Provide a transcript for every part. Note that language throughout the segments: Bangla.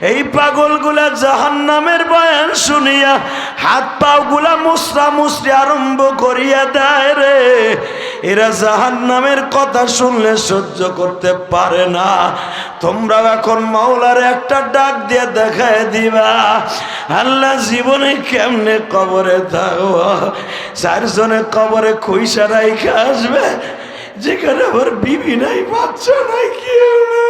এই পাগলগুলা জাহান্নামের বয়ান শুনিয়া হাত পাও গুলা মুসরা মুসরি আরম্ভ করিয়া দেয় রে। এরা জাহান্নামের কথা শুনলে সহ্য করতে পারে না। তোমরা এখন মাওলার একটা ডাক দিয়ে দেখায় দিবা, আল্লাহ জীবনে কেমনে কবরে থাকবো। চারজনে কবরে খুইসা রাইখা আসবে, যেখানে আবার বিবি নাই, বাচ্চা নাই, কেউ নাই।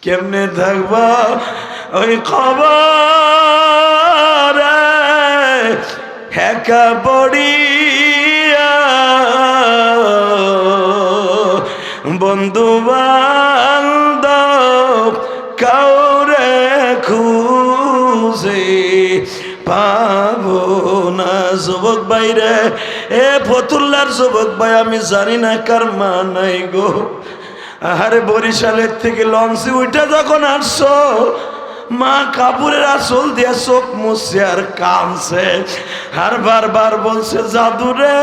কেমনে থাকবা ওই কবরে একা পড়িয়া, বন্ধু বান্ধব কাউরে খুঁজে পাবো না। যুবক ভাইরে, এ ফতুল্লার যুবক ভাই, আমি জানি না কার মা নাই গো। আরে বরিশালের থেকে লঞ্চে উঠে যখন আসছো, মা কাপড়ের আঁচল দিয়ে চোখ মুছছে আর কাঁদছে, আর বারবার বলছে জাদুরে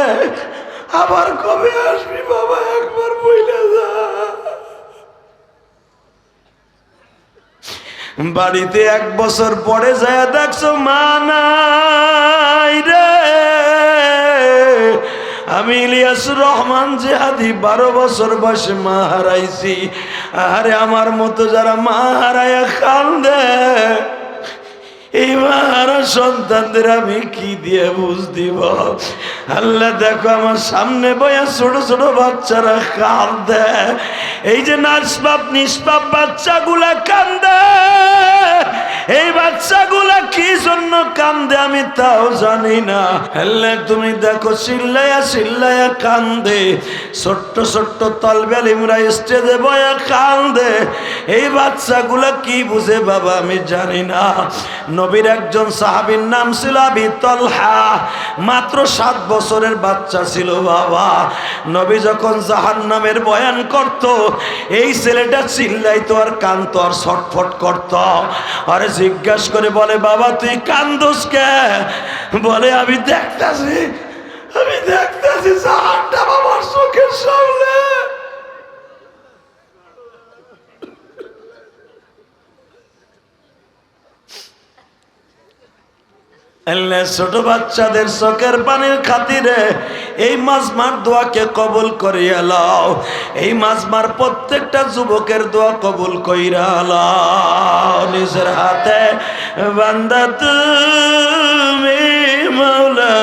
আবার কবে আসবি বাবা, একবার বইলে যা। বাড়িতে 1 বছর পরে যায় দেখছো মা নাই রে। আমি ইলিয়াসুর রহমান জিহাদি 12 বছর বয়সে মা হারাইছি। আরে আমার মতো যারা মা হারাইয়া কান্দে, এই মারা সন্তানদের আমি কি দিয়ে বুঝ দিব। আল্লাহ দেখো আমার সামনে বয়া ছোট ছোট বাচ্চারা কান্দে, এই যে নাসপাপ নিষ্পাপ বাচ্চাগুলা কান্দে। এই বাচ্চাগুলা কি জন্য কান্দে আমি তাও জানি না। আল্লাহ তুমি দেখো চিল্লাইয়া চিল্লাইয়া কান্দে, ছোট্ট ছোট্ট তলবে ইমরা স্টেজে বয়া কান্দে। এই বাচ্চাগুলা কি বুঝে বাবা আমি জানি না। নবীর একজন সাহাবীর নাম ছিল আবি তালহা, মাত্র 7 বছরের বাচ্চা ছিল বাবা। নবী যখন জাহান্নামের বয়ান করত, এই ছেলেটা চিল্লাইতো আর কাঁদতো আর ছটফট করত। আরে জিজ্ঞাসা করে বলে বাবা তুই কান্দোস কে? বলে আমি দেখতাছি জাহান্নাম আমার চোখের সামনে। আল্লাহ ছোট বাচ্চাদের চোখের পানির খাতিরে এই মাজমার দোয়াকে কবুল করিয়া লও। এই মাজমার প্রত্যেকটা যুবকের দোয়া কবুল কইরা লও। নিজের হাতে বান্দা তুমি মাওলা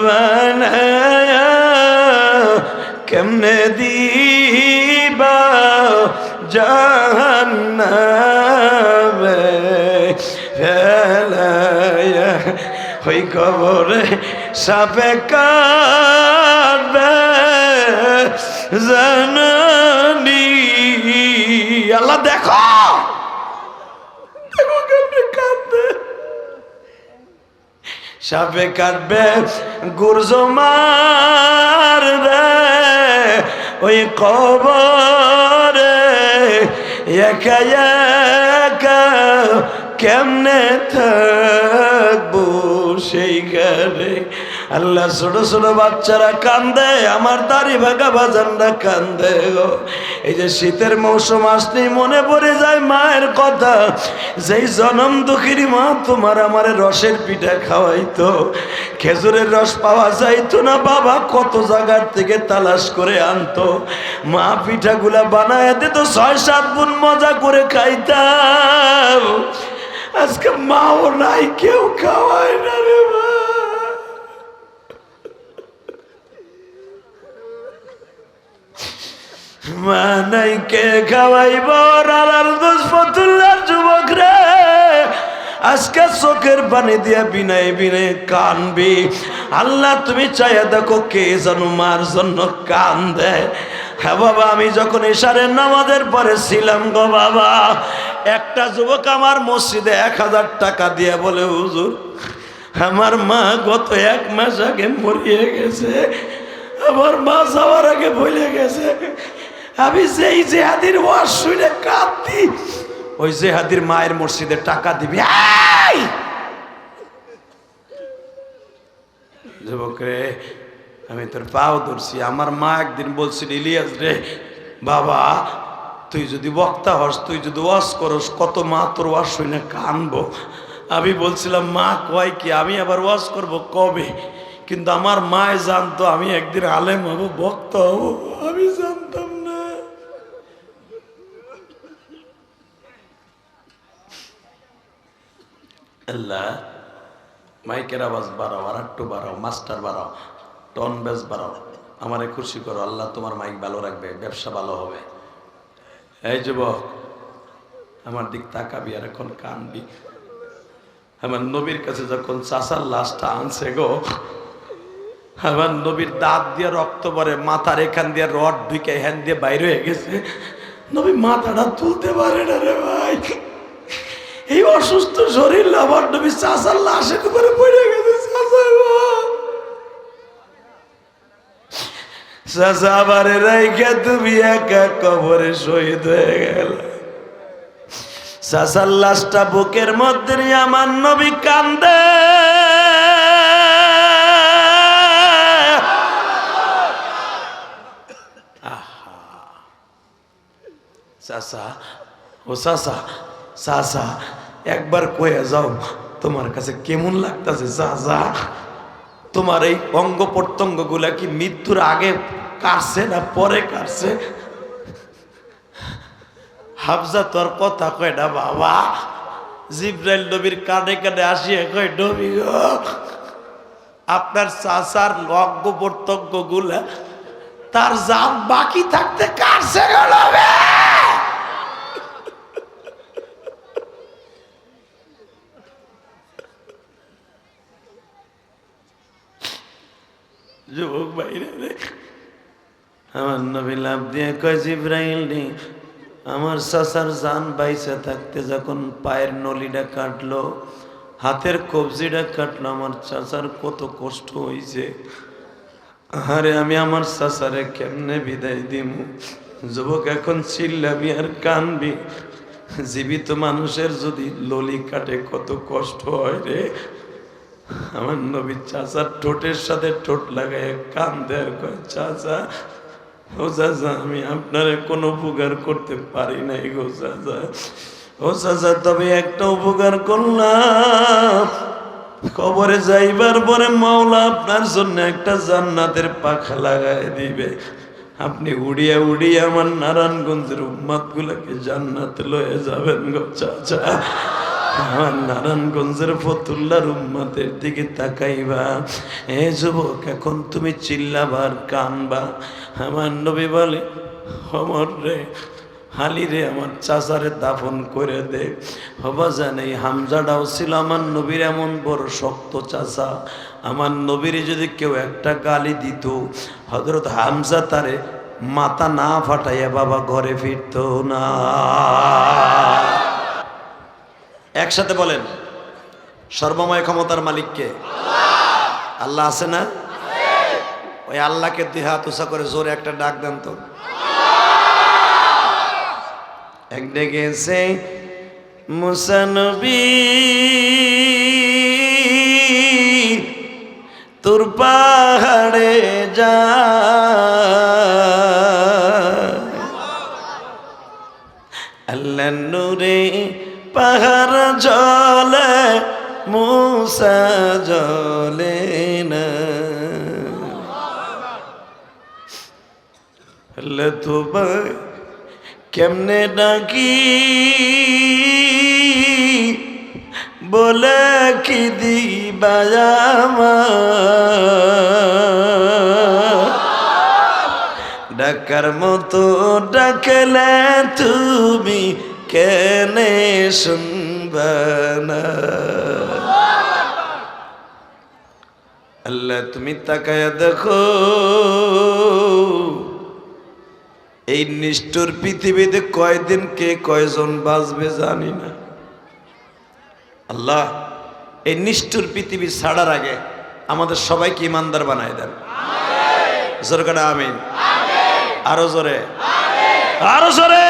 বানায়া কেমনে দিবা জাহান্নামে ফেলায়া, ওই কবরে সাপে কাটবে জানানি। আল্লাহ দেখো কেমনে কাটবে, সাপে কাটবে গুর্জ মারবে ওই কবরে একা একা কেমনে থাকবো সেইখানে। আল্লাহ ছোট ছোট বাচ্চারা কান্দে, আমার দাড়ি ভাগা বাজানরা কান্দে গো। এই যে শীতের মৌসুম আসলেই মনে পড়ে যায় মায়ের কথা, যেই জনম দুঃখিনী মা তোমার আমারে রসের পিঠা খাওয়াইতো, খেজুরের রস পাওয়া যাইতো না বাবা, কত জায়গার থেকে তালাশ করে আনতো। মা পিঠাগুলা বানায় দিত, 6-7 গুণ মজা করে খাইতাম। আজকে মাও নাই, কেউ খাওয়ায় না রে মা। মা নাই কে খাওয়াইব? ফতুল্লার যুবক রে, আজকে চোখের পানি দিয়া বিনাই বিনাই কানবি। আল্লাহ তুমি চাইয়া দেখো কে যেন মার জন্য কান্দে। হ্যাঁ বাবা, আমি যখন ইশারের নামাজের পরে ছিলাম গো বাবা, একটা যুবক আমার মসজিদে 1000 টাকা দিয়ে বলে হুজুর আমার মা গত 1 মাস আগে মরিয়ে গেছে, আমার মা যাওয়ার আগে বলে গেছে। আমি যেই জেহাদির ওয়াজ শুনে কাঁদতি, ওই জেহাদির মায়ের মসজিদে টাকা দিবি। যুবক রে, আমি তোর পাও ধরছি। আমার মা একদিন বলছিল, ইলিয়াস রে বাবা, তুই যদি বক্তা হস, তুই যদি ওয়াজ করস, কত মা তোর ওয়াজ শুনে কানবো। আমি বলছিলাম মা কয় কি, আমি আবার ওয়াজ করব কবে? কিন্তু আমার মায় জানতো আমি একদিন আলেম হব, বক্তা হব, আমি জানতাম না। আল্লাহ মাইকের আওয়াজ বাড়াও, আর একটু বাড়াও, মাস্টার বাড়াও, টন বেস বাড়াও, আমারে খুশি করো। আল্লাহ তোমার মাইক ভালো রাখবে, ব্যবসা ভালো হবে। এই যুবক, আমার দিক তাকাবি আর এখন কানবি। আমার নবীর কাছে যখন চাচার লাশটা আনছে গো, আমার নবীর দাঁত দিয়ে রক্ত পরে, মাথার এখান দিয়ে রড ঢুকে হ্যান দিয়ে বাইরে হয়ে গেছে। নবী মাথাটা তুলতে পারে না রে ভাই। এই অসুস্থ শরীর আমার নবী চাচার লাশের উপরে পড়ে গেছে। চাচা আবার রাইখা তুমি একা কবরে শহীদ হয়ে গেল। চাচার লাশটা বুকের মধ্যে নিয়ে আমার নবী কান্দে। চাচা, ও চাচা, চাচা একবার কয়ে যাও তোমার কাছে কেমন লাগতেছে। চাচা তোমার এই অঙ্গ প্রত্যঙ্গ গুলা কি মৃত্যুর আগে কাটছে না পরে কাটছে? হাফজা তোর কথা কয় না বাবা। জিব্রাইল নবীর কানে কানে আসিয়া কয়, নবী গো, আপনার চাচার অঙ্গ প্রত্যঙ্গ গুলা তার জান বাকি থাকতে কাটছে গো নবী। যুবক বাইরে আমার নবী লাভ দিয়ে কয়, জিব্রাইল নেই, আমার চাচার জান বাইসা থাকতে যখন পায়ের নলিটা কাটলো, হাতের কবজিটা কাটলো, আমার চাচার কত কষ্ট হয়েছে। আরে আমি আমার চাচারে কেমনে বিদায় দিমু? যুবক এখন চিল্লাবি আর কানবি। জীবিত মানুষের যদি ললি কাটে কত কষ্ট হয় রে। আমার নবী চাচার ঠোঁটের সাথে ঠোঁট লাগায় কান্দে আর কয়, চাচা, ও চাচা আমি আপনারে কোনো উপকার করতে পারি নাই গো চাচা। ও চাচা তবে একটা উপকার করলাম, কবরে যাইবার পরে মাওলা আপনার জন্য একটা জান্নাতের পাখা লাগায় দিবে। আপনি উড়িয়া উড়িয়া আমার নারায়ণগঞ্জের উম্মত গুলাকে জান্নাতে লয়ে যাবেন গো চাচা। আমার নারায়ণগঞ্জের ফতুল্লার উম্মতের দিকে তাকাইবা। এ যুবক এখন তুমি চিল্লাবার কানবা। আমার নবী বলে, অমর রে, হালি রে, আমার চাচারে দাফন করে দে। হবা জানে হামজাটাও ছিল আমার নবীর এমন বড় শক্ত চাচা। আমার নবীর যদি কেউ একটা গালি দিত, হযরত হামজা তারে মাথা না ফাটাইয়া বাবা ঘরে ফিরত না। একসাথে বলেন, সর্বময় ক্ষমতার মালিককে? আল্লাহ আছে না? ওই আল্লাহকে দুই হাত উঁচা করে জোরে একটা ডাক দেন তো। এক ডেকেছে, মুসা নবী তোর পাহাড়ে যা, আল্লাহ নূরে পাহাড় জলে মুসা জলে না। আল্লাহ তো ভাই কেমনে ডাকি বলে কি দিবা ডাকার মতো ডাকলে তুমি কেনে শুনবা না? আল্লাহ তুমি তাকায়া দেখো, এই নিষ্ঠুর পৃথিবীতে কয়দিন কে কয়জন বাঁচবে জানি না। আল্লাহ এই নিষ্ঠুর পৃথিবী ছাড়ার আগে আমাদের সবাইকে ইমানদার বানায় দেন। জোরে করে আমিন। আরো জোরে, আরো জোরে।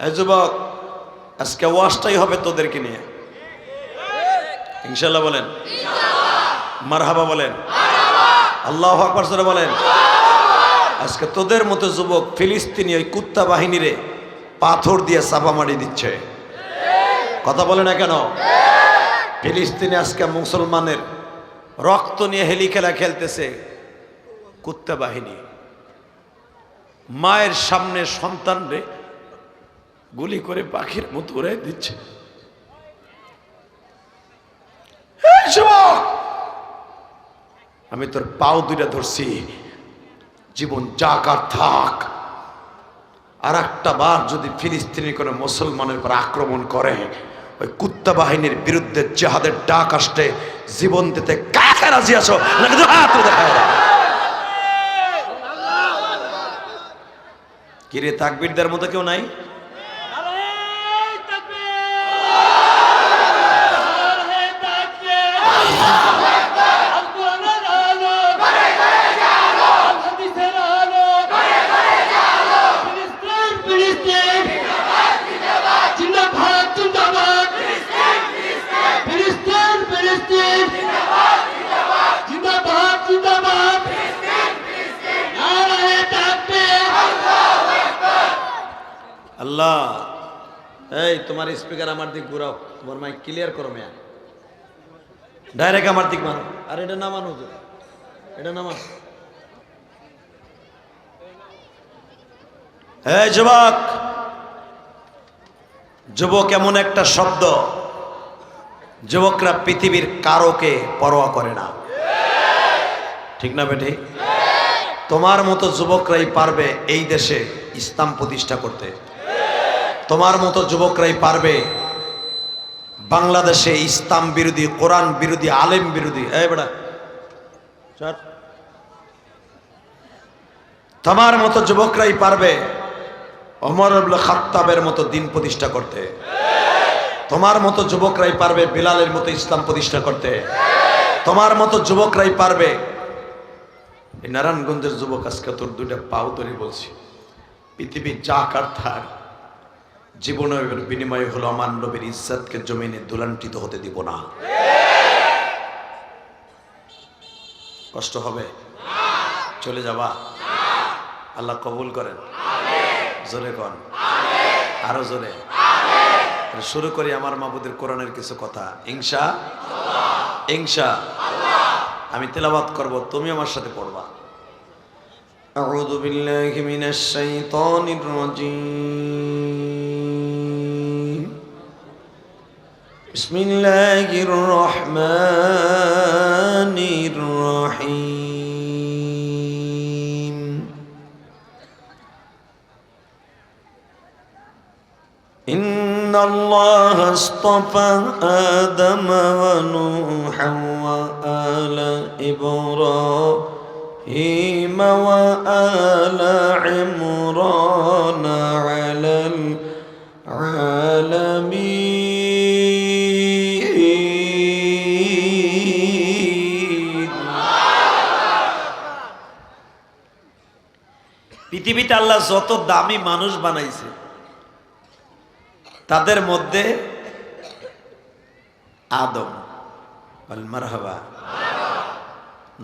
এই যুবক, আজকে ওয়াজটাই হবে তোদেরকে নিয়ে, ইনশাল্লাহ বলেন, মারহাবা বলেন। আল্লাহু আকবার জোরে বলেন। আজকে তোদের মতো যুবক ফিলিস্তিনি ওই কুত্তা বাহিনীরে পাথর দিয়ে চাপা মারি দিচ্ছে, কথা বলে না কেন? ফিলিস্তিনে আজকে মুসলমানের রক্ত নিয়ে হেলি খেলা খেলতেছে কুত্তা বাহিনী। মায়ের সামনে সন্তানরে গুলি করে পাখির মতো উড়াই দিচ্ছে। আমি তোর পাও দুইটা ধরছি, জীবন যাক আর থাক। আর একটা বার যদি ফিলিস্তিনি কোনো মুসলমানের উপর আক্রমণ করে, ওই কুত্তা বাহিনীর বিরুদ্ধে জিহাদের ডাক আসতে জীবন দিতে কাকে রাজি আছো? কিরে তাকবীরদের মতো কেউ নাই? আল্লাহ, এই তোমার স্পিকার আমার দিক ঘুরাও, তোমার মাইক ক্লিয়ার করো মেয়া, ডাইরেক্ট আমার দিক মানো। আর এটা না মানো, এটা না মানো। এই যুবক, যুবক এমন একটা শব্দ, যুবকরা পৃথিবীর কারোকে পরোয়া করে না, ঠিক না বেটি? তোমার মতো যুবকরাই পারবে এই দেশে ইসলাম প্রতিষ্ঠা করতে। তোমার মতো যুবকরাই পারবে বাংলাদেশে ইসলাম বিরোধী, কোরআন বিরোধী, আলেম বিরোধী, এই বেটা তোমার মতো যুবকরাই পারবে ওমর ইবনে খাত্তাবের মতো দিন প্রতিষ্ঠা করতে। তোমার মতো যুবকরাই পারবে বিলালের মতো ইসলাম প্রতিষ্ঠা করতে। তোমার মতো যুবকরাই পারবে। এই নারায়ণগঞ্জের যুবক আজকে তোর দুইটা পাও ধরে বলছি, পৃথিবীর যা কার থাক, জীবনের বিনিময় হলো আমার নবীর ইজ্জতকে জমিনে দুলান্টিত হতে দিব না। কষ্ট হবে? চলে যাবা? আল্লাহ কবুল করেন। জোরে কন, আরো জোরে। শুরু করি আমার মাবুদের কোরআনের কিছু কথা। ইনশাআল্লাহ আমি তেলাওয়াত করব, তুমি আমার সাথে পড়বা। আউযু বিল্লাহি মিনাশ শাইতানির রাজীম। বিসমিল্লাহির রহমানির রহিম। ইন্নাল্লাহা আসতাফা আদম ওয়া নূহা ওয়া আলা ইব্রাহিম ওয়া আলা ইমরান আলাল আলামিন। পৃথিবীতে আল্লাহ যত দামি মানুষ বানাইছে, তাদের মধ্যে আদম, মারহাবা,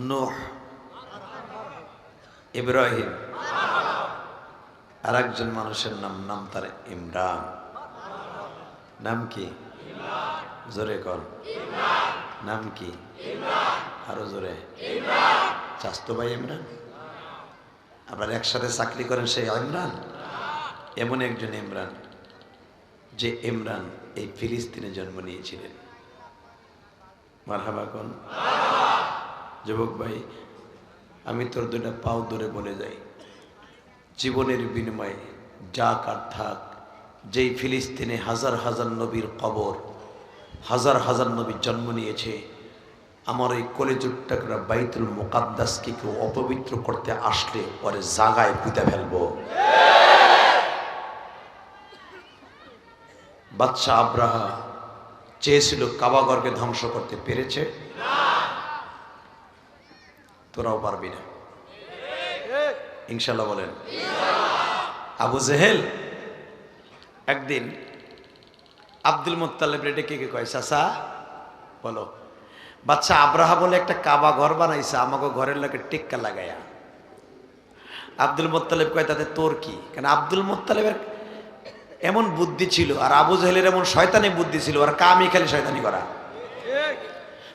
নূহ, ইব্রাহিম, আর একজন মানুষের নাম তার ইমরান। নাম কি? জোরে কর। নাম কি? আরো জোরে। চাচতো ভাই ইমরান? আপনারা একসাথে চাকরি করেন সেই ইমরান? এমন একজন ইমরান যে ইমরান এই ফিলিস্তিনে জন্ম নিয়েছিলেন। মারহাবা কোন যুবক ভাই, আমি তোর দুইটা পাও ধরে বলে যাই, জীবনের বিনিময়ে যাক আর থাক, যেই ফিলিস্তিনে হাজার হাজার নবীর কবর, হাজার হাজার নবী জন্ম নিয়েছে, আমার এই কলেজের টুকরা বাইতুল মুকাদ্দাসকে কেউ অপবিত্র করতে আসলে পরে জাগায় পুঁতে ফেলবো। বাদশাহ আব্রাহা চেয়েছিল কাবাগরকে ধ্বংস করতে, পেরেছে? তোরাও পারবি না, ইনশাল্লাহ বলেন। আবু জেহেল একদিন আব্দুল মুত্তালিব রে ডেকে কয়, চাচা বলো, বাচ্চা আব্রাহা বলে একটা কাবা ঘর বানাইছে, আমাকে ঘরের লোকে টেক্কা লাগাইয়া। আব্দুল মোত্তালেব কয় তাতে তোর কি? কারণ আব্দুল মোত্তালেবের এমন বুদ্ধি ছিল আর আবু জাহেলের এমন শয়তানি বুদ্ধি ছিল, আর কামই খালি শয়তানি করা।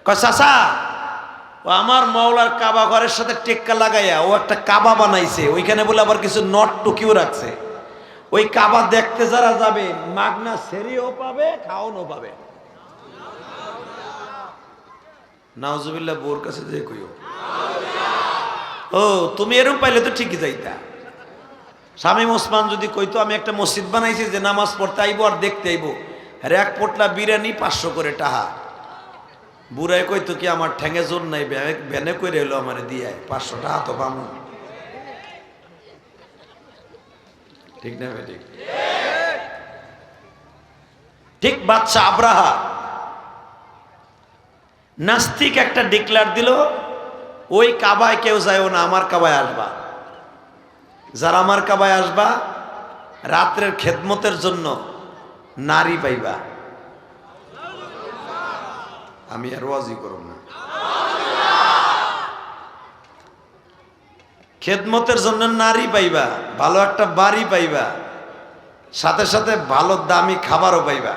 কয় চাচা, ও আমার মাওলার কাবা ঘরের সাথে টেক্কা লাগাইয়া ও একটা কাবা বানাইছে, ওইখানে বলে আবার কিছু নট টুকিও রাখছে। ওই কাবা দেখতে যারা যাবে মাগনা সেরিও পাবে, খাওয়ানো পাবে। নাউজুবিল্লাহ, বোর কাছে যে কইও ও তুমি এরকম পাইলে তো ঠিকই যাইতা। শামীম ওসমান যদি কইতো আমি একটা মসজিদ বানাইছি যে নামাজ পড়তে আইবো আর দেখতে আইবো, আর এক পোটলা বিরিয়ানি 500 করে টাহা, বুড়াই কইতো কি আমার ঠ্যাঙে জোর নাই, ভ্যানে করে এলো আমার দিয়ে 500 টাকা তো পামু। ঠিক না ভাই? ঠিক ঠিক। বাচ্চা আব্রাহা নাস্তিক একটা ডিক্লার দিল, ওই কাবায় কেউ যায়ও না, আমার কাবায় আসবা। যারা আমার কাবায় আসবা রাত্রের খেদমতের জন্য নারী পাইবা। আমি আর ওয়াজি করব না। খেদমতের জন্য নারী পাইবা, ভালো একটা বাড়ি পাইবা, সাথে সাথে ভালো দামি খাবারও পাইবা।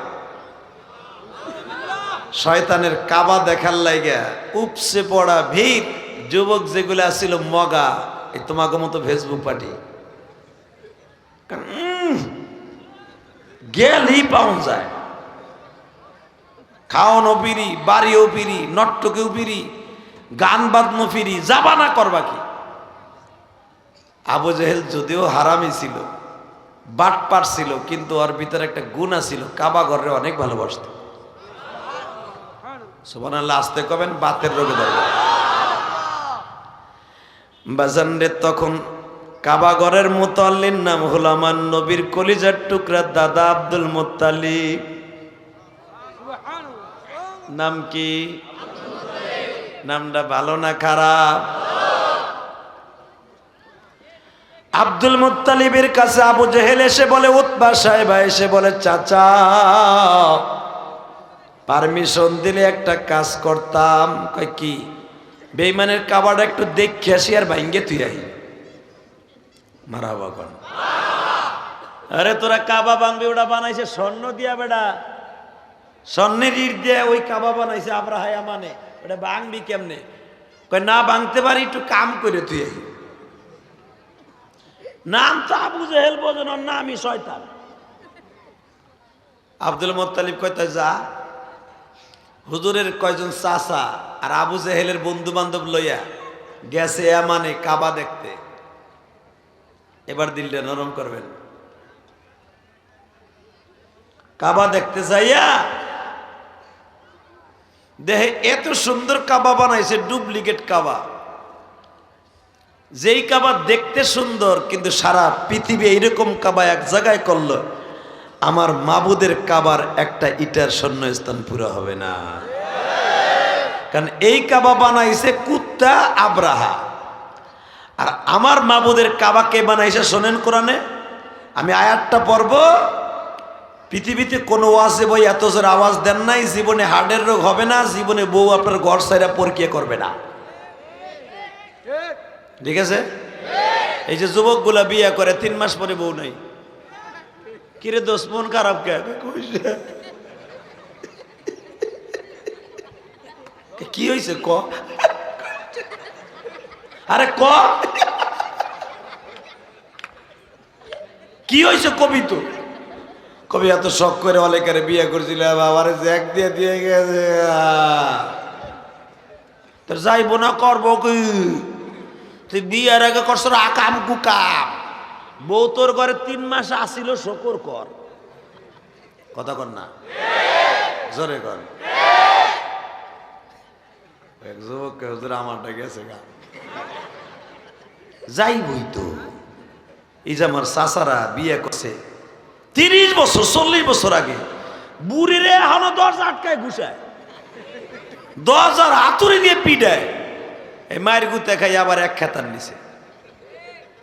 শয়তানের কাবা দেখার লাইগা উপসে পড়া ভিড় যুবক যেগুলো আসছিল মগা, এই তোমাকে মতো ফেসবুক পার্টি গেলেই পাওয়া যায়। খাওয়ানো পিরি, বাড়িও পিরি, নট্টকেও পিরি, গান বাজনো ফিরি, যাবা না করবা কি? আবু জেহেল যদিও হারামি ছিল, বাটপার ছিল, কিন্তু ওর ভিতরে একটা গুণ ছিল, কাবা ঘরে অনেক ভালোবাসত। সুবহানাল্লাহ, আসতে কবেন, বাতের রোগে ধরবে। বাজান রে, তখন কাবা ঘরের মুতাল্লির নাম হলো আমার নবীর কলিজার টুকরা দাদা আব্দুল মুত্তালিব। নাম কি? নামটা ভালো না খারাপ? আব্দুল মুত্তালিবের কাছে আবু জেহেল এসে বলে, উতবা সাহেব এসে বলে, চাচা পারমিশন দিলে একটা কাজ করতাম। কয় কি? বেঈমানের কাবাটা একটু দেখে আসি আর ভাঙ্গে তুই আই। মারহাবা কোন? আরে তোরা কাবা ভাঙবি, ওটা বানাইছে স্বর্ণ দিয়া বেটা, স্বর্ণের ইট দিয়ে ওই কাবা বানাইছে আব্রাহা, মানে ওটা ভাঙবি কেমনে? কয় না ভাঙতে পারি, একটু কাম করে তুই আই। নাম তো আবু জেহেল, বোঝেন না আমি শয়তান। আব্দুল মুত্তালিব কয় তাই যা, হুজুরের কয়জন চাচা আর আবু জেহেলের বন্ধু বান্ধব লইয়া গেছে মানে কাবা দেখতে। এবার দিলটা নরম করবেন। কাবা দেখতে যাইয়া দেখে এত সুন্দর কাবা বানাইছে, ডুপ্লিকেট কাবা। যেই কাবা দেখতে সুন্দর, কিন্তু সারা পৃথিবী এইরকম কাবা এক জায়গায় করলো, আমার মাবুদের কাবার একটা ইটার শূন্যস্থান পুরো হবে না। কারণ এই কাবা বানাইছে কুত্তা আব্রাহা, আর আমার মাবুদের কাবা কে বানাইছে শোনেন কোরআনে। আমি আয়াতটা পড়ব। পৃথিবীতে কোনো ওয়াজে বই এত জোর আওয়াজ দেন নাই, জীবনে হার্টের রোগ হবে না, জীবনে বউ আপনার ঘর সাইরা পরকিয়া করবে না। ঠিক আছে? এই যে যুবকগুলা বিয়ে করে 3 মাস পরে বউ নাই, কিরে দোষ মন খারাপ কে? কি হয়েছে ক? আরে ক কি হয়েছে? কবি তো কবি এত শখ করে অলেকারে বিয়ে করছিল, বাবারে জ্যাক দিয়ে দিয়ে গেছে, তোর যাইব না করবো কি? তুই বিয়ের আগে করছ আকাম কুকাম, বউ তোর ঘরে 3 মাস আসিল, শকর কর। কথা কর না, জোরে কর। এক যুবক আমারটা গেছে গা, যাইবই তো। এই যে আমার চাচারা বিয়ে করছে 30 বছর 40 বছর আগে, বুড়িরে এখনো দরজা আটকায় ঘুষায়, দরজার হাতুড়ি দিয়ে পিটায়, এই মায়ের গুতে খাই আবার এক খেতার নিচে।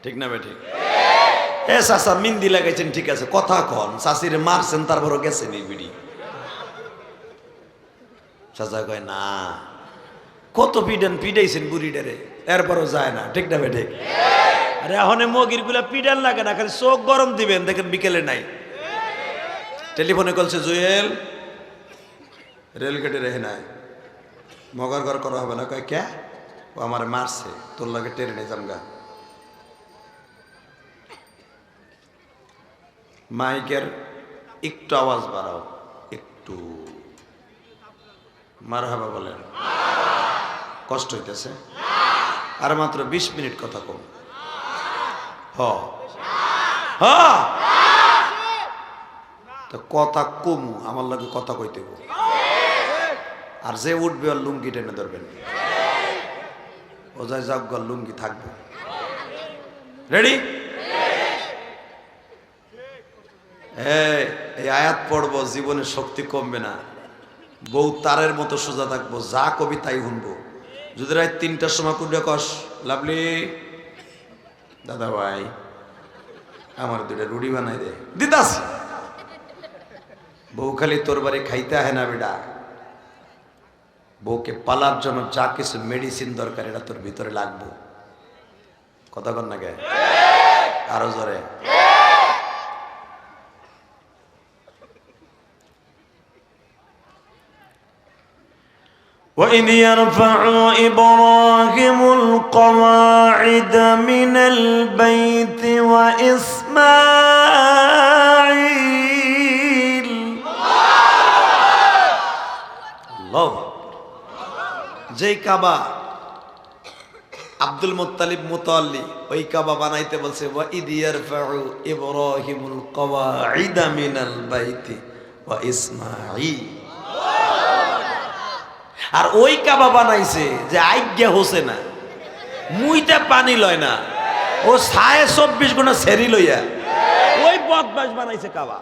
ঠিক না বেঠি? এ চাচা মিন্দি লাগাইছেন, ঠিক আছে, কথা কন। চাচিরে মারছেন, তারপরও গেছেন এই বিড়ি। চাচা কয় না, কত পিটাইছেন বুড়িটারে, এরপরও যায় না, ঠিক না বেঠিক? আরে এখন মগির গুলা পিডান লাগে না, খালি চোখ গরম দিবেন, দেখেন বিকেলে নাই। টেলিফোনে কলছে, জুয়েল রেলগেটে রেহে নাই, মগর ঘর করা হবে না। কয় কে? ও আমার মারছে, তোর লাগে ট্রেনে জামগা। মাইকের একটু আওয়াজ বাড়াও, একটু মারহাবা বলেন। কষ্ট হইতেছে? আর মাত্র 20 মিনিট কথা কম। তো কথা কমু, আমার লাগে কথা কইতে গো। আর যে উঠবে আর লুঙ্গি টেনে ধরবেন, ও যাই যাক লুঙ্গি থাকবে। রেডি? এই আয়াত পড়বো, জীবনে শক্তি কমবে না। বউ তারের মতো সোজা থাকবো, যা কবি তাই শুনবো। যদি রাত 3টার সময় কুড়ে কস, লাভলি দাদা ভাই আমার 2টা রুটি বানাই দে, দিতাস। বউ খালি তোর বাড়ি খাইতে আহে না বেটা, বউকে পালার জন্য যা কিছু মেডিসিন দরকার এটা তোর ভিতরে লাগবে। কথা কন না গে? আরো জোরে। وَإِذْ يَرْفَعُ إِبْرَاهِيمُ الْقَوَاعِدَ مِنَ الْبَيْتِ وَإِسْمَاعِيلُ আল্লাহু যেই কাবা আব্দুল মুত্তালিব মুতাওয়াল্লি ওই কাবা বানাইতে বলছে, وَإِذْ يَرْفَعُ إِبْرَاهِيمُ الْقَوَاعِدَ مِنَ الْبَيْتِ وَإِسْمَاعِيلُ। আর ওই কাবা বানাইছে যে আজ্ঞা হোসে না, মুইতে পানি লয় না, ও 24 ঘন্টা সেরি লইয়া ওই বদমাশ বানাইছে কাবা।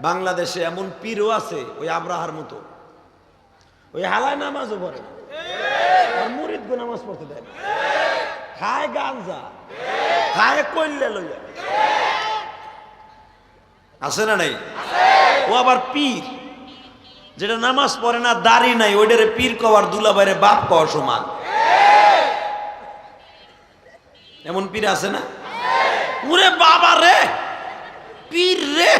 বাংলাদেশে এমন পীরও আছে ওই আব্রাহার মতো, ওই হালায় নামাজও পড়ে না, আর মুরিদগো নামাজ পড়তে দেয় না, খায় গাঞ্জা, খায় কইলে লইয়া। আছে না নাই? ও আবার পীর, যেটা নামাজ পড়ে না, দাড়ি নাই, ওইটারে পীর কওয়ার, দুলাভাইরে বাপ কওয়া সমান। এমন পীর আছে না? ওরে বাবা রে, পীর রে,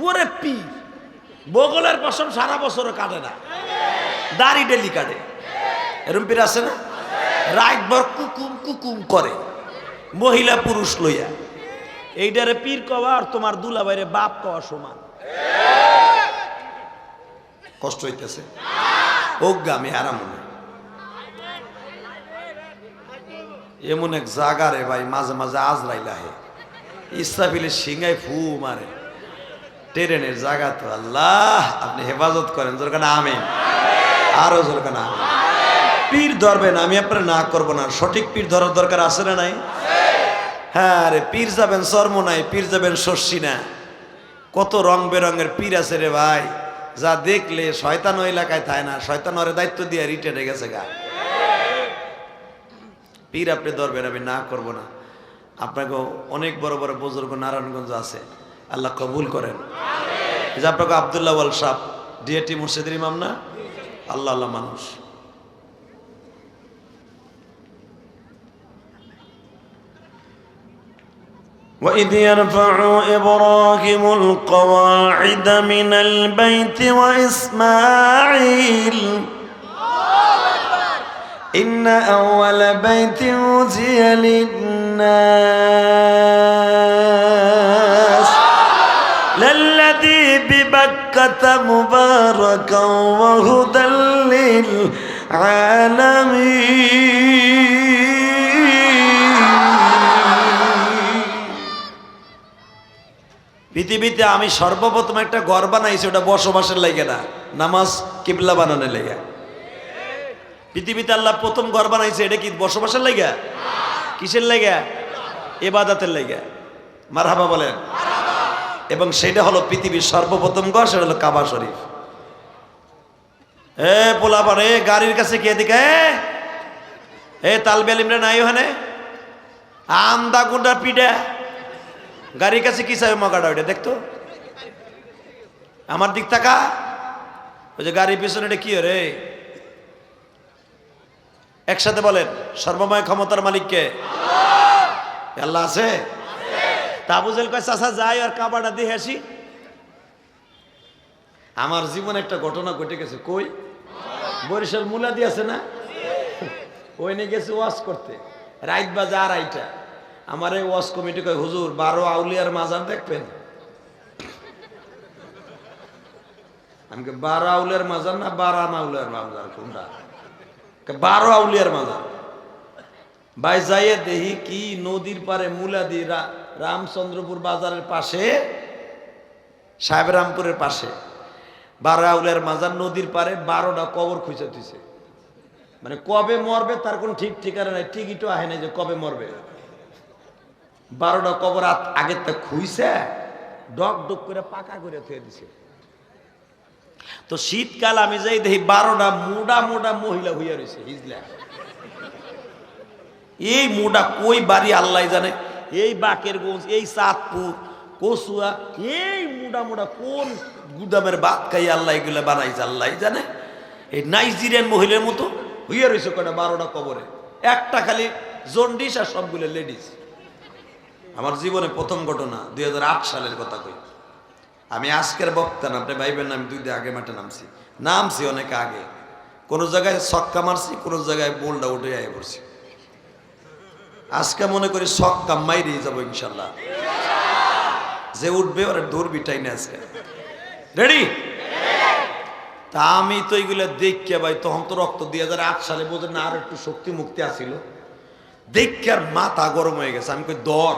ওরে পীর। বগলের পশম সারা বছরও কাটে না, দাড়ি ডেলি কাটে। এরকম পীর আছে না? রাতভর কুকুম কুকুম করে, মহিলা পুরুষ লইয়া। এইটারে পীর কওয়া আর তোমার দুলাভাইরে বাপ কওয়া সমান। কষ্ট হইতেছে? ওগা আমি আরাম না। এমন এক জায়গা রে ভাই, মাঝে মাঝে আজরাইল আহে, ইসরাফিলের সিংহায় ফু মারে। ট্রেনের জায়গা তো, আল্লাহ আপনি হেফাজত করেন। জোরকান আমিন, আরো জোরকান আমিন। পীর ধরবেন, আমি আপনার না করবো না, সঠিক পীর ধরার দরকার আছে না নাই? হ্যাঁ রে, পীর যাবেন চরমোনাই, পীর যাবেন শর্ষিনা, কত রং বেরঙের পীর আছে রে ভাই, যা দেখলে শয়তান ওই এলাকায় থাকে না, শয়তান ওরে দায়িত্ব দিয়ে রিটার্নে গেছে গা। পীর আপনি ধরবেন, আমি না করবো না। আপনাকে অনেক বড় বড় বুজুর্গ নারায়ণগঞ্জ আছে, আল্লাহ কবুল করেন। এই যে আপনাকে আব্দুল্লাহ ওয়াল সাহ ডিএটি মুর্শিদের ইমাম না? আল্লাহ আল্লাহ মানুষ। وَإِذْ يَرْفَعُ إِبْرَاهِيمُ الْقَوَاعِدَ مِنَ الْبَيْتِ وَإِسْمَاعِيلُ إِنَّ أَوَّلَ بَيْتٍ وُضِعَ لِلنَّاسِ لَلَّذِي بِبَكَّةَ مُبَارَكًا وَهُدًى لِلْعَالَمِينَ। পৃথিবীতে আমি সর্বপ্রথম একটা ঘর বানাইছি, ওটা বসবাসের লাগে না, নামাজ কিবলা বানানোর লাগে। পৃথিবীতে আল্লাহ প্রথম ঘর বানাইছে, এটা কি বসবাসের লাগে? কিসের লাগে? ইবাদতের লাগে। মারহাবা বলেন। এবং সেটা হলো পৃথিবীর সর্বপ্রথম ঘর, সেটা হলো কাবা শরীফ। এ পোলাপান, এ গাড়ির কাছে কে দিকে, এ তালবে আলিমরা নাই ওখানে, আমদা গুন্ডা পিডা গাড়ির কাছে কি চাই মগাটা, ওইটা দেখতো আমার দিক তাকা। ওই যে গাড়ির পিছনে এটা কি রে, একসাথে বলেন, সর্বময় ক্ষমতার মালিককে? আল্লাহ আছে। তা আবু জেহেল কয় চাচা যাই আর কাবাটা দিয়ে আসি। আমার জীবনে একটা ঘটনা ঘটে গেছে। কই? বরিশাল মুলাদি আছে না, ওই নিয়ে গেছে ওয়াজ করতে, রাইত বাজে 2:30। আমার এই ওয়াজ কমিটি কয় হুজুর 12 আউলিয়ার মাজার দেখবেন। আমি 12 আউলিয়ার মাজার না 12 আউলিয়ার মাজার কোনটা? 12 আউলিয়ার মাজার। ভাই যাইয়ে দেখি কি নদীর পারে মুলাদি, রামচন্দ্রপুর বাজারের পাশে, সাহেবরামপুরের পাশে 12 আউলিয়ার মাজার, নদীর পারে 12টা কবর খুঁজে দিছে। মানে কবে মরবে তার কোন ঠিক ঠিকানা নাই, টিকিটও আহে নাই যে কবে মরবে। 12টা কবর আগের তা খুঁজছে, ডক ডক করে পাকা করে থুয়ে দিছে। তো শীতকাল আমি যাই দেখি 12টা মোটা মোটা মহিলা হইয়া রয়েছে হিজলা। এই মোটা কই বাড়ি আল্লাহ জানে, এই বাকেরগঞ্জ, এই চাঁদপুর, কচুয়া, এই মোটা মোটা কোন গুদামের ভাত খাই আল্লাহ এগুলো বানাইছে আল্লাহ জানে। এই নাইজেরিয়ান মহিলার মতো হইয়া রয়েছে কয়টা 12টা কবরে, একটা খালি জন্ডিস আর সবগুলো লেডিস। আমার জীবনে প্রথম ঘটনা, 2008 সালের কথা কই। আমি আজকের বক্তা না, আপনি ভাইবেন না আমি 2 দিন আগে মাঠে নামছি অনেক আগে। কোন জায়গায় ছক্কা মারছি, কোন জায়গায় বোলটা উঠে আয় পড়ছি। আজকে মনে করি ছক্কা মাইরেই যাবো ইনশাল্লাহ। যে উঠবে ওরা ধরবি টাই না আজকে। রেডি? তা আমি তো এইগুলো দেখে ভাই, তখন তো রক্ত 2008 সালে বোঝেন না, আর একটু শক্তি মুক্তি আসিল, দেখে আর মাথা গরম হয়ে গেছে। আমি কই দর।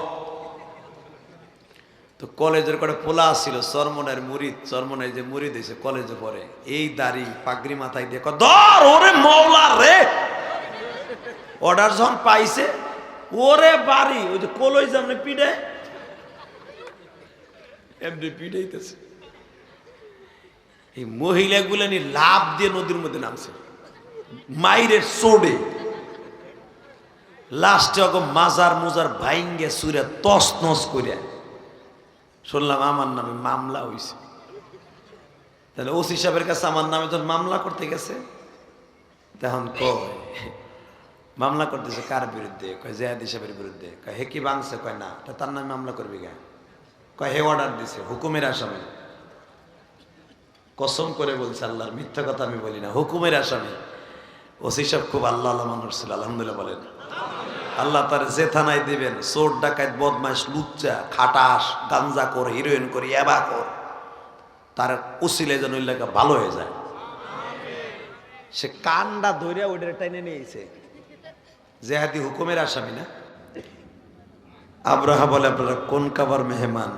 তো কলেজের করে পোলা আসছিল, চরমনের মুরিদ, চরমনের যে মুরিদ হয়েছে কলেজে পড়ে, এই দাড়ি পাগড়ি মাথায় দিয়ে দর, ওরে মৌলা রে। অর্ডার যখন পাইছে, ওরে বাড়ি ওই যে কলই যেমন পিড়ে এমনি পিড়াইতেছে। এই মহিলাগুলো নিয়ে লাভ দিয়ে নদীর মধ্যে নামছে, মাইরের সোডে। লাস্টে ওকে মাজার মুজার ভাইঙ্গে সুরে তস নস করে শুনলাম আমার নামে মামলা হয়েছে। তাহলে ওসি সাহেবের কাছে আমার নামে যখন মামলা করতে গেছে, তখন কয় মামলা করতেছে কার বিরুদ্ধে? কয় জিয়াদি সাহেবের বিরুদ্ধে। কয় হে কি ভাঙছে? কয় না, তার নামে মামলা করবি কেন? কয় হে অর্ডার দিছে, হুকুমের আসামি। কসম করে বলছে আল্লাহর, মিথ্যা কথা আমি বলি না, হুকুমের আসামি। ওসি সাহেব খুব আল্লাহ মানুষ ছিল, আলহামদুলিল্লাহ বলেন। আল্লাহ তার যে থানায় দিবেন, চোর ডাকাত বদমাইশ লুচ্চা খাটাস গাঞ্জা কর হিরোইন কর ইয়াবা কর, তার উসিলে যেন এলাকা ভালো হয়ে যায়। সে কান্ডা ধরে ওইটার টাইনে নিয়েছে, জেহাদি হুকুমের আসামি না। আব্রাহা বলে আপনারা কোন কাবার মেহমান?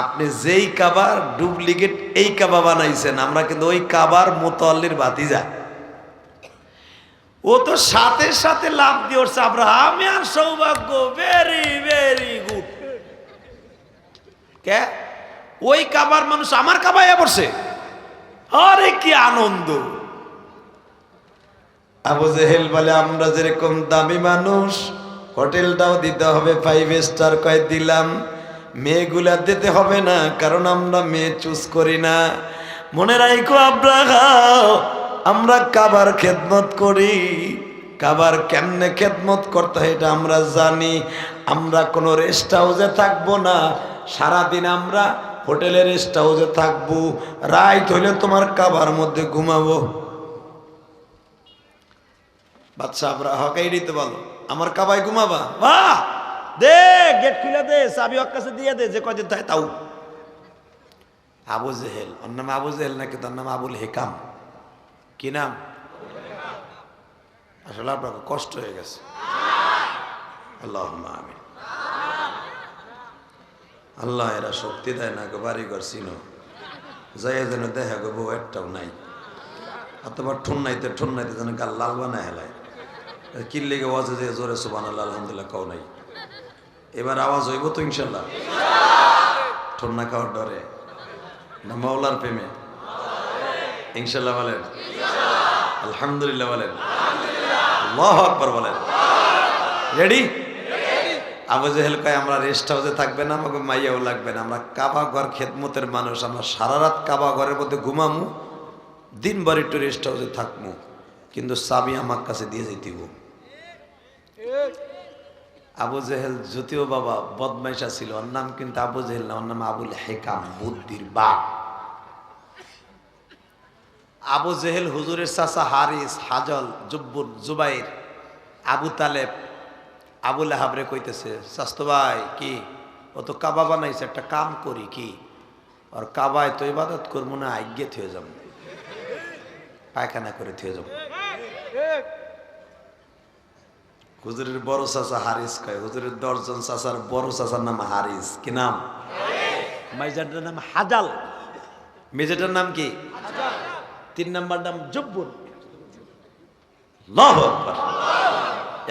আপনি যেই কাবার ডুপ্লিকেট এই কাবা বানাইছেন, আমরা কিন্তু ওই কাবার মোতাল্লির ভাতিজা। ও তো সাথে সাথে লাভ দিয়ে উঠছে আব্রাহাম আর সৌভাগ্য, ভেরি ভেরি গুড। কে? ওই কাবার মানুষ আমার কাবায় পড়ছে, আরে কি আনন্দ। আবু জেহেল বলে আমরা যেরকম দামি মানুষ, হোটেলটাও দিতে হবে 5 স্টার। কয় দিলাম, মেয়েগুলা দিতে হবে না, কারণ আমরা মেয়ে চুজ করি না। মনে রাখো আব্রাহাম, আমরা কাবার খেদমত করি, কাবার কেমনে খেদমত করতে হয় এটা আমরা জানি। আমরা কোনো রেস্ট হাউসে থাকবো না, সারাদিন আমরা হোটেলের রেস্ট হাউসে থাকবো, রাইট হইলে তোমার কাবার মধ্যে ঘুমাবো। বাচ্চা আমরা হকাই দিতে বলো, আমার কাবায় ঘুমাবা? বাহ, দে গেট খুলে দে, চাবি ওর কাছে দিয়ে দে, যে কয়দিন থাকে তাও। আবু জেহেল, ওর নাম আবু জেহেল নাকি তার নাম আবুল হেকাম? কি নাম? আসলে আপনার কষ্ট হয়ে গেছে। আল্লাহুম্মা আমিন। আল্লাহ এরা শক্তি দেয় না গো, বাড়িঘর চিনো যাই যেন দেখা গো বউ একটাও নাই, অথবা ঠুন্নাইতে ঠুন্নাইতে যেন গাল লাল বানায় হেলায়। কিল লেগে ওয়াজে যে জোরে সুবহানাল্লাহ আলহামদুলিল্লাহ কাও নাই। এবার আওয়াজ হইব তো ইনশাল্লাহ? ঠুন্না খাওয়ার ডরে না মাওলার প্রেমে? ইনশাল্লাহ বলেন, আলহামদুলিল্লাহ বলেন, আল্লাহু আকবার বলেন। রেডি? আবু জেহেল কয় আমরা রেস্ট হাউসে থাকবে না, আমাকে মাইয়াও লাগবে না, আমরা কাবা ঘর খেদমতের মানুষ, আমরা সারা রাত কাবা ঘরের মধ্যে ঘুমামু, দিনবার একটু রেস্ট হাউসে থাকবো। কিন্তু চাবি আমার কাছে দিয়ে যেতেব। আবু জেহেল যদিও বাবা বদমাইশা ছিল, ওর নাম কিন্তু আবু জেহেল না, ওর নাম আবুল হেকাম, বুদ্ধির বাপ। আবু জেহেল হুজুরের চাচা হারিস, হাজল, জুব্বুর, জুবাইর, আবু তালেব, আবু লাহাবরে কইতেছে, স্বাস্থ্য ভাই কি ও তো কাবা বানাইছে, একটা কাম করি কি, আর কাবায় তো ইবাদত করবো না, আজ্ঞে থয়ে যাব, পায়খানা করে থয়ে যাব। হুজুরের বড় চাচা হারিস কয়, হুজুরের 10 জন চাচার বড় চাচার নাম হারিস। কি নাম? মাইজাটার নাম হাজাল, মেজেটার নাম কি? 3 নাম্বার নাম জুব্বুর, আল্লাহু আকবার।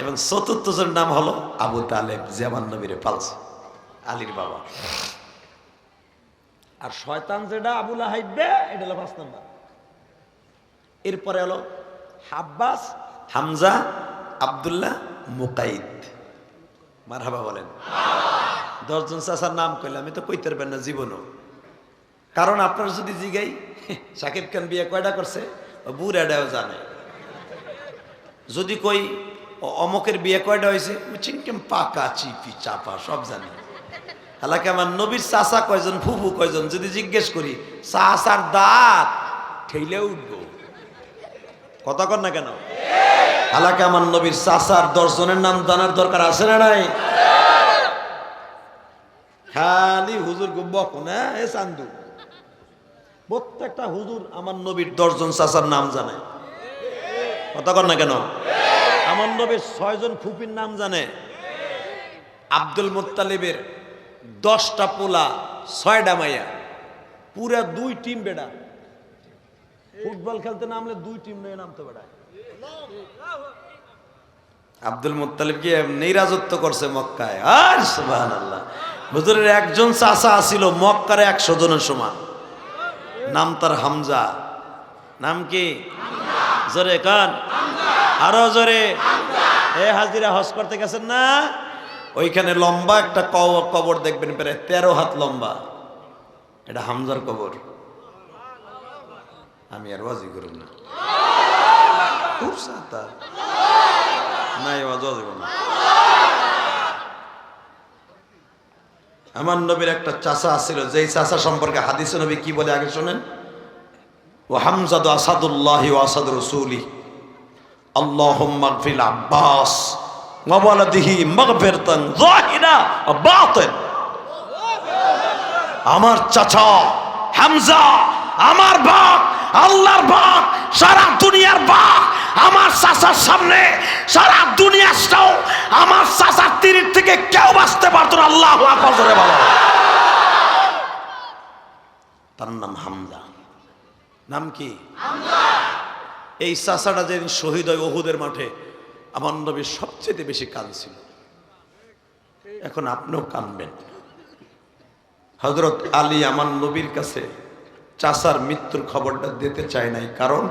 এবং 4র্থ জনের নাম হলো আবু তালেব, যে আমার নবীরে পালছে, আলীর বাবা। আর শয়তান যেটা আবু লাহাইব, এটা হলো 5 নাম্বার। এরপরে হলো হাব্বাস, হামজা, আব্দুল্লাহ, মুকাইদ। মারহাবা বলেন। 10 জন চাচার নাম কইলে আমি তো কইতে পারবেন না জীবনও, কারণ আপনার যদি জিগাই শাকিব খান বিয়ে কয়টা করছে, বুড়াটাও জানে। যদি কই অমকের বিয়ে কয়টা হয়েছে, চিনকেম পাকা, চিপি, চাপা, সব জানি। হালাকি আমার নবীর চাচা কয়জন, ফুফু কয়জন যদি জিজ্ঞেস করি, চাচার দাঁত ঠেলে উঠবো, কথা কর না কেন? হালাকি আমার নবীর চাচার 10 জনের নাম জানার দরকার আছে না নাই? খালি হুজুর বকো না, এ চান্দু, প্রত্যেকটা হুজুর আমার নবীর 10 জন চাচার নাম জানে, কথা কর না কেন? আমার নবীর 6 জন ফুপির নাম জানে। আব্দুল মুত্তালিবের 10টা পোলা, 6টা মাইয়া, পুরা 2 টিম বেড়া। ফুটবল খেলতে নামলে 2 টিম নিয়ে নামতে বেড়া। আব্দুল মুত্তালিব কি এমনি রাজত্ব করছে মক্কায়? আর সুবহানাল্লাহ, হুজুরের একজন চাচা ছিল মক্কার 100 জনের সমান, নাম তার হামজা। নাম কি? জোরে কান, আরো জোরে। এ হাজিরা হজ করতে গেছেন না, ওইখানে লম্বা একটা কবর দেখবেন, প্রায় 13 হাত লম্বা, এটা হামজার কবর। আমি আর ওয়াজি করব না, আমার নবীর একটা চাচা ছিল, যেই চাচা সম্পর্কে হাদিসে নবী কি বলে আগে শোনেন। ও হামজাদু আসাদুল্লাহি ওয়া আসাদ রাসূলি, আল্লাহুম্মা গফির আব্বাস ওয়া ওয়ালাদিহি মাগফিরাতান যাহিরা ওয়া বাতিন। আমার চাচা হামজা আমার বাপ, আল্লাহর বাপ, সারা দুনিয়ার বাপ। আমার চাচার সামনে সারা দুনিয়াটাও আমার চাচার তীর থেকে কেউ বাঁচতে পারতো না। আল্লাহু আকবার জোরে বলো। তার নাম হামজা। নাম কি? হামজা। এই চাচাটা যেদিন শহীদ হয় উহুদের মাঠে, আমার নবী সবচেয়ে বেশি কাঁদছিল। এখন আপনিও কাঁদবেন। হযরত আলী আমার নবীর কাছে চাচার মৃত্যুর খবরটা দিতে চায় নাই, কারণ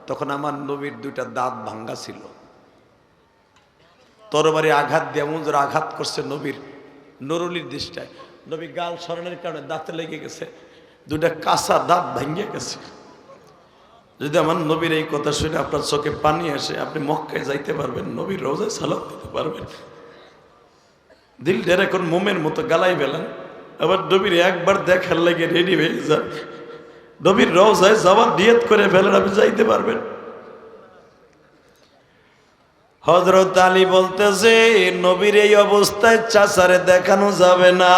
তখন আমার নবীর 2টা দাঁত ভাঙ্গা ছিল। তরবারি আঘাত দিয়ে এমন জোরে আঘাত করছে নবীর নরুলির দৃষ্টায়, নবী গাল সরানোর কারণে দাঁতে লেগে গেছে, 2টা কাঁচা দাঁত ভেঙে গেছে। যদি আমার নবীর এই কথা শুনে আপনার চোখে পানি আসে, আপনি মক্কায় যাইতে পারবেন, নবীর রওজায় সালাম দিতে পারবেন। দিলটা এখন মোমের মতো গালাই বেলান, আবার নবীর একবার দেখার লাগে রেডি হয়ে যান, নবীর রওজায় যাওয়ার নিয়ত করে ফেলেন, আপনি যাইতে পারবেন। হযরত আলী বলতেছে, নবীর এই অবস্থায় চাচারে দেখানো যাবে না।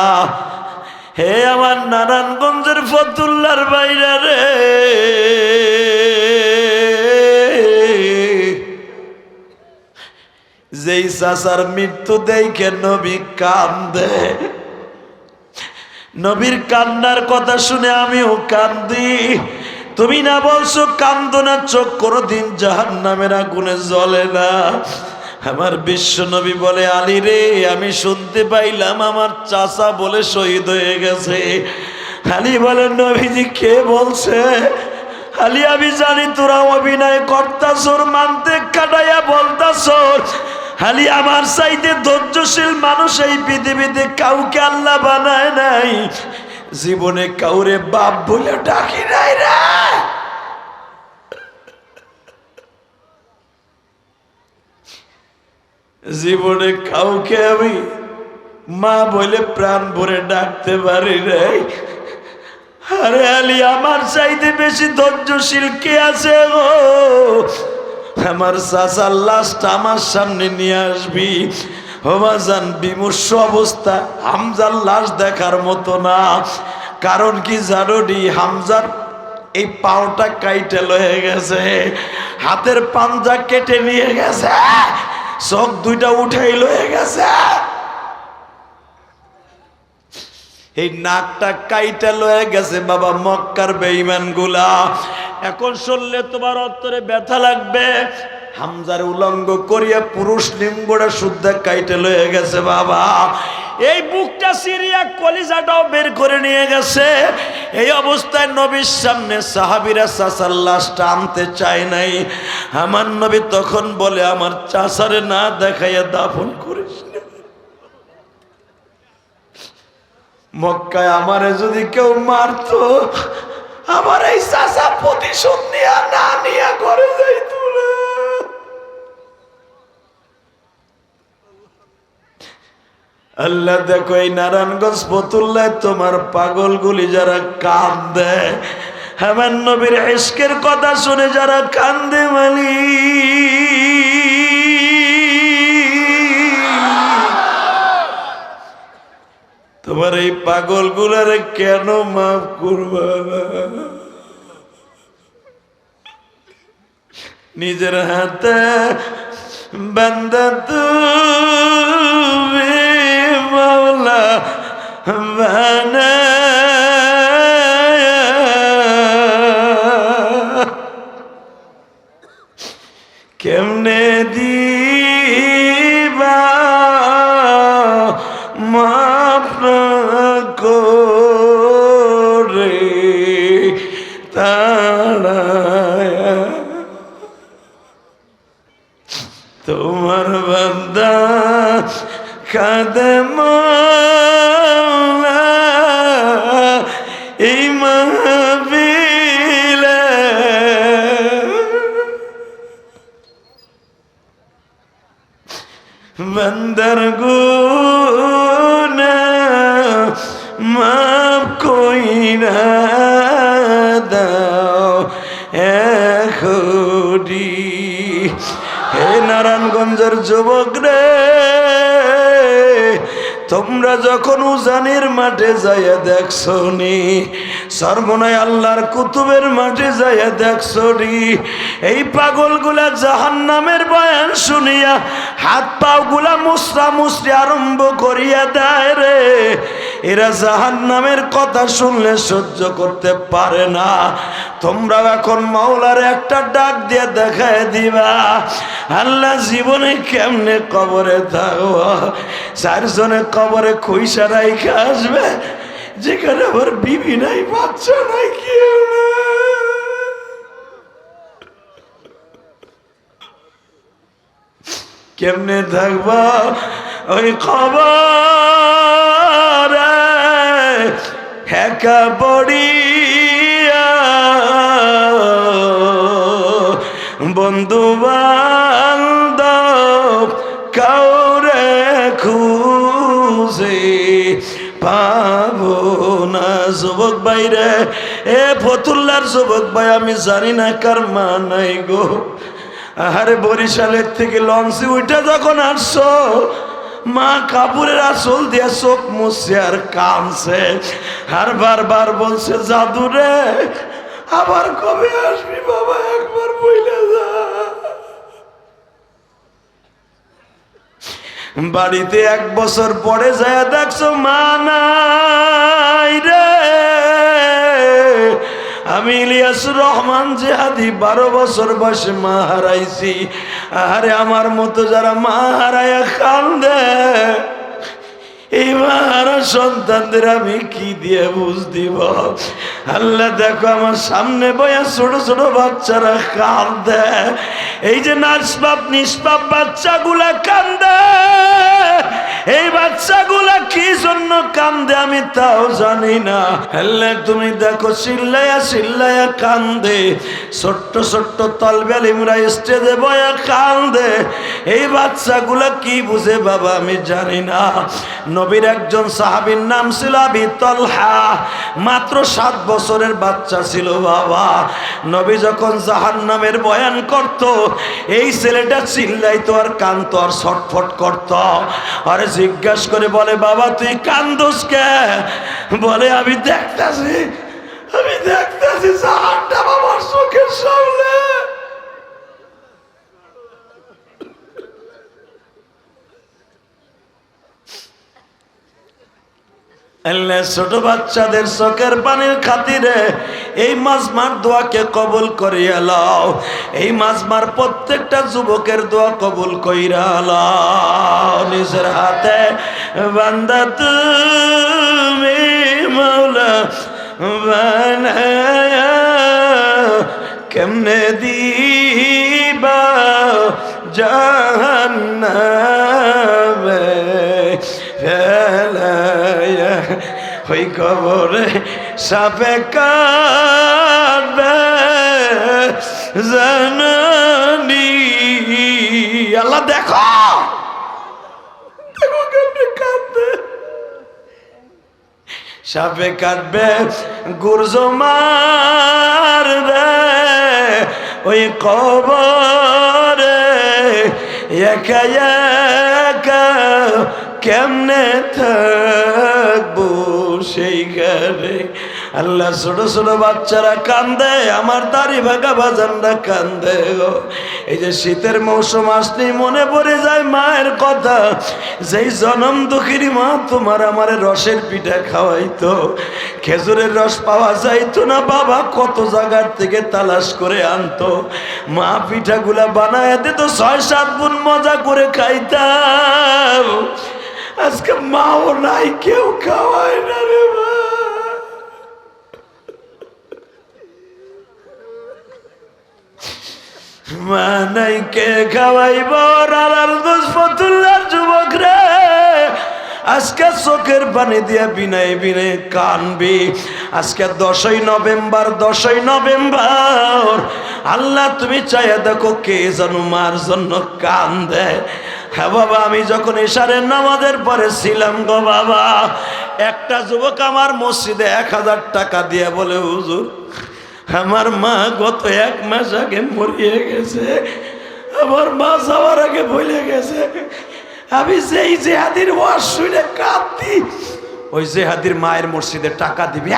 হে আমার নারায়ণগঞ্জের ফতুল্লার বাইরা রে, যেই চাচার মৃত্যু দেখে নবী কান্দে, নবীর কান্নার কথা শুনে আমিও কান্দি। তুমি না বলছো কান্দো না, চোখ কোনদিন জাহান্নামের আগুনে জ্বলে না। আমার বিশ্ব নবী বলে, আলী রে, আমি শুনতে পাইলাম আমার চাচা বলে শহীদ হয়ে গেছে। আলী বলে, নবীজি কে বলছে? আলী, আমি জানি তোরা অভিনয় করতাছোর, মানতে কাটাইয়া বলতাছোর। আলী, আমার চাইতে ধৈর্যশীল মানুষ এই পৃথিবীতে কাউকে আল্লাহ বানায় নাই। জীবনে কাউরে বাপ বলে ডাকি নাই রে। জীবনে কাউকে আমি মা বলে প্রাণ ভরে ডাকতে পারি নাই। আরে আলী, আমার চাইতে বেশি ধৈর্যশীল কে আছে গো? আমার চাচার লাশটা আমার সামনে নিয়ে আসবি। হোমাজান বিমর্ষ অবস্থা, হামজার লাশ দেখার মতো না। কারণ কি জানো নি? হামজার এই পাওটা কাইটে লয়ে গেছে, হাতের পাঞ্জা কেটে নিয়ে গেছে, চোখ দুইটা উঠাই লয়ে গেছে, এই নাকটা কাইটা লয়ে গেছে। বাবা মক্কার বেঈমান গুলা, এখন শুনলে তোমার অন্তরে ব্যথা লাগবে। হামজার উলঙ্গ করিয়া পুরুষ লিঙ্গটা শুদ্ধ কাইটে লয়ে গেছে বাবা। এই বুকটা সিরিয়া কলিজাটাও বের করে নিয়ে গেছে। এই অবস্থায় নবীর সামনে সাহাবীরা চাচার লাশটা আনতে চায় নাই। আমার নবী তখন বলে, আমার চাচারে না দেখাইয়া দাফন করিস না। মক্কায় আমারে যদি কেউ মারতো, আমার এই চাচা প্রতিশোধ নিয়া না নিয়া করে যাইতো না। আল্লাহ দেখো, এই নারায়ণগঞ্জ ফতুল্লায় তোমার পাগলগুলি যারা কান্দে, আমার নবীর ইশকের কথা শুনে যারা কান্দে, মালি তোমার এই পাগল গুলারে কেন মাফ করবা না? নিজের হাতে বান্দা তুমি মাওলা বানায়া, কেমনে দিবা মাফ করে তাড়ায়া, তোমার বান্দা কাঁদে মাওলা এই মাহফিলে, বান্দার গুনাহ মাফ কইরা দাও এখনি। হে নারায়ণগঞ্জের যুবক রে, তোমরা যখন উজানের মাঠে যাইয়া দেখছো নি, সর্বনয় আল্লাহর কুতুবের মাঠে যাইয়া দেখছো নি, এই পাগলগুলা জাহান্নামের বয়ান শুনিয়া হাত পাও গুলা মুসরা মুসরি আরম্ভ করিয়া দেয় রে। এরা জাহান্নামের কথা শুনলে সহ্য করতে পারে না। তোমরাও এখন মাওলার একটা ডাক দিয়ে দেখায় দিবা, আল্লাহ জীবনে কেমনে কবরে থাকবো। চারজনে কবরে খুইসা রাইখা আসবে, যেখানে আবার বিবি নাই, বাচ্চা নাই, কেউ নাই। কেমনে থাকবা ওই কবরে একা পড়িয়া, বন্ধু বান্ধব কাউরে খুঁজে পাবো না। যুবক ভাইরে, এ ফতুল্লার যুবক ভাই, আমি জানি না কার মা নাই গো। আরে বরিশালের থেকে লঞ্চে উঠে যখন আসছো, মা কাপড়ের আঁচল দিয়ে চোখ মুছে আর কাঁদছে, আর বারবার বলছে, জাদু রে আবার কবে আসবি বাবা, একবার বইলে যা। বাড়িতে 1 বছর পরে যায় দেখছো মা নাই রে। আমি ইলিয়াসুর রহমান জিহাদি 12 বছর বয়সে মা হারাইছি। আরে আমার মতো যারা মা হারাইয়া কান্দে, এই মারা সন্তানদের আমি কি দিয়ে বুঝ দিব? আল্লাহ দেখো আমার সামনে বয়া ছোট ছোট বাচ্চারা কান্দে, এই যে নিষ্পাপ বাচ্চাগুলা কান্দে, এই বাচ্চাগুলা কি জন্য কান্দে আমি তাও জানি না। আল্লাহ তুমি দেখো চিল্লায়া চিল্লায়া কান্দে, ছোট্ট ছোট্ট তলবে আলিমরা স্টেজে বয়া কান্দে, এই বাচ্চাগুলা কি বুঝে বাবা আমি জানি না। নবীর একজন সাহাবীর নাম ছিল আবি তালহা, মাত্র 7 বছরের বাচ্চা ছিল বাবা। নবী যখন জাহান্নামের বয়ান করত, এই ছেলেটা চিল্লাইতো আর কাঁদতো আর ছটফট করত। আরে জিজ্ঞাসা করে বলে বাবা তুই কান্দোস কে? বলে আমি দেখতাছি জাহান্নাম আমার চোখের সামনে। আল্লাহ ছোট বাচ্চাদের চোখের পানির খাতিরে এই মাজমার দোয়াকে কবুল করিয়া লও, এই মাজমার প্রত্যেকটা যুবকের দোয়া কবুল কইরা লও। নিজের হাতে বান্দা তুমি মাওলা বানায়া কেমনে দিবা জাহান্নামে ফেলায়া, ওই কবরে সাপে কাটবে জানানি। আল্লাহ দেখো কেমনে কাঁদবে, সাপে কাটবে গুর্জ মারবে ওই কবরে একা একা কেমনে থাকবো সেই ঘরে। আল্লাহ ছোট ছোট বাচ্চারা কান্দে, আমার দাড়ি ভাগা বাজানরা কান্দে গো। এই যে শীতের মৌসুম আসলেই মনে পড়ে যায় মায়ের কথা, যেই জনম দুঃখিনী মা তোমার আমারে রসের পিঠা খাওয়াইতো, খেজুরের রস পাওয়া যাইতো না বাবা, কত জায়গার থেকে তালাশ করে আনতো, মা পিঠাগুলা বানায় দিত, 6-7 গুণ মজা করে খাইতাম। আজকে মাও নাই, কেউ খাওয়ায় না রে মা। মা নাই কে খাওয়াইব? রালার দোষ ফতুল্লার যুবক রে, আজকে চোখের পানি দিয়া বিনাই বিনাই কানবি। আজকে 10ই নভেম্বর, আল্লাহ তুমি চাইয়া দেখো কে যেন মার জন্য কান্দে। হ্যাঁ বাবা, আমি যখন এশারের নামাজের পরে ছিলাম গো বাবা, একটা যুবক আমার মসজিদে 1000 টাকা দিয়ে বলে হুজুর আমার মা গত 1 মাস আগে মরিয়ে গেছে, আমার মা যাওয়ার আগে বলে গেছে। আমি যেই জেহাদির ওয়াজ শুনে কাঁদতি, ওই জেহাদির মায়ের মসজিদে টাকা দিবি।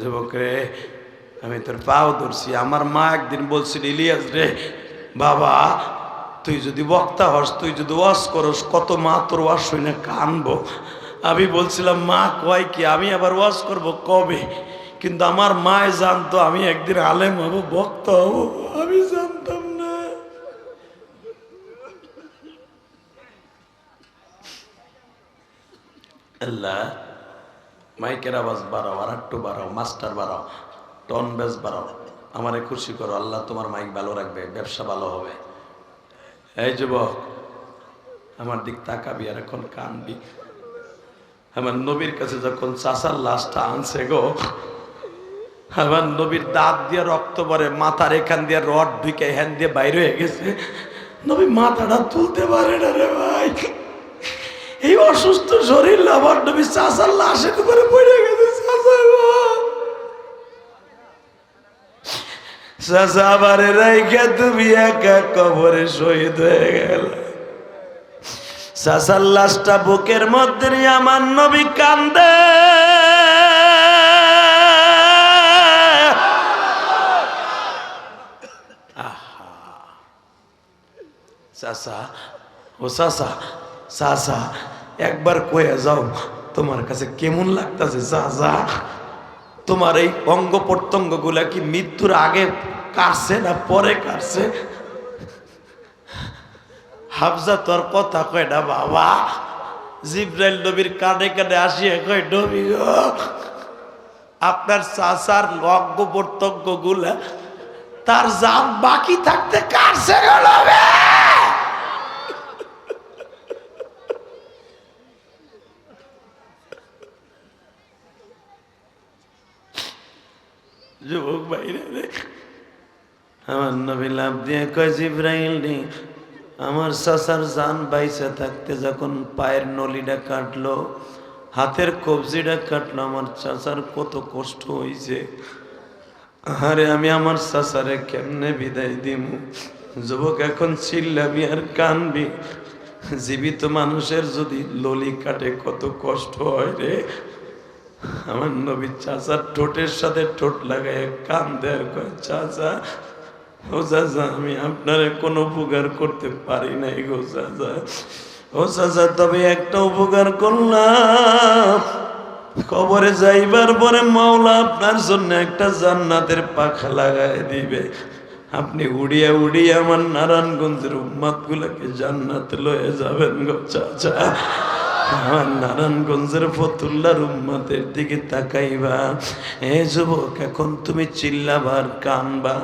যুবক রে, আমি তোর পাও ধরছি। আমার মা একদিন বলছিল, ইলিয়াস রে বাবা তুই যদি বক্তা হস, তুই যদি ওয়াজ করস, কত মা তোর ওয়াজ শুনে কানবো। আমি বলছিলাম মা কয় কি, আমি আবার ওয়াজ করব কবে? কিন্তু আমার মায় জানতো আমি একদিন আলেম হব, বক্তা হব, আমি জানতাম না। আল্লাহ মাইকের আওয়াজ বাড়াও, আর একটু বাড়াও, মাস্টার বাড়াও, টন বেস বাড়াও, আমারে খুশি করো। আল্লাহ তোমার মাইক ভালো রাখবে, ব্যবসা ভালো হবে। এই যুবক আমার দিক তাকাবি আর এখন কানবি। আমার নবীর কাছে যখন চাচার লাশটা আনছে গো, আমার নবীর দাঁত দিয়ে রক্ত পরে, মাথার এখান দিয়ে রড ঢুকে হ্যান দিয়ে বাইরে হয়ে গেছে, নবী মাথাটা তুলতে পারে না রে ভাই। এই অসুস্থ শরীর আমার নবী চাচার লাশের উপরে পড়ে গেছে। চাচা আবারে রাইখা তুমি একা কবরে শহীদ হয়ে গেল। চাচার লাশটা বুকের মধ্যে নিয়ে আমার নবী কান্দে। চাচা, ও চাচা, চাচা একবার কয়ে যাও তোমার কাছে কেমন লাগতেছে চাচা? তোমার এই অঙ্গ প্রত্যঙ্গ গুলা কি মৃত্যুর আগে কাটছে না পরে কাটছে? হাফসা তোর কথা কয় না বাবা। জিব্রাইল নবীর কানে কানে আসিয়া কয় নবী গো, আপনার চাচার অজ্ঞ প্রত্যজ্ঞ গুলা তার জান বাকি থাকতে কাটছে গো নবী। যুবক বাইরে আমার নবী লাভ দিয়ে কয় জিব্রাইল রে, আমার চাচার জান বাইসা থাকতে যখন পায়ের নলিটা কাটলো, হাতের কবজিটা কাটলো, আমার চাচার কত কষ্ট হয়েছে। আরে আমি আমার চাচারে কেমনে বিদায় দিব? যুবক এখন চিল্লাবি আর কানবি, জীবিত মানুষের যদি ললি কাটে কত কষ্ট হয় রে। আমার নবী চাচার ঠোঁটের সাথে ঠোঁট লাগায় কান্দে আর কয় চাচা, ও চাচা আমি আপনারে কোনো উপকার করতে পারি নাই গো চাচা। ও চাচা তবে একটা উপকার করলাম, কবরে যাইবার পরে মাওলা আপনার জন্য একটা জান্নাতের পাখা লাগাই দিবে। আপনি উড়িয়া উড়িয়া আমার নারায়ণগঞ্জের উম্মাত গুলাকে জান্নাতে লয়ে যাবেন গো চাচা। আমার নারায়ণগঞ্জের ফতুল্লার উম্মতের দিকে তাকাইবা। এ যুবক এখন তুমি চিল্লাবার কানবা।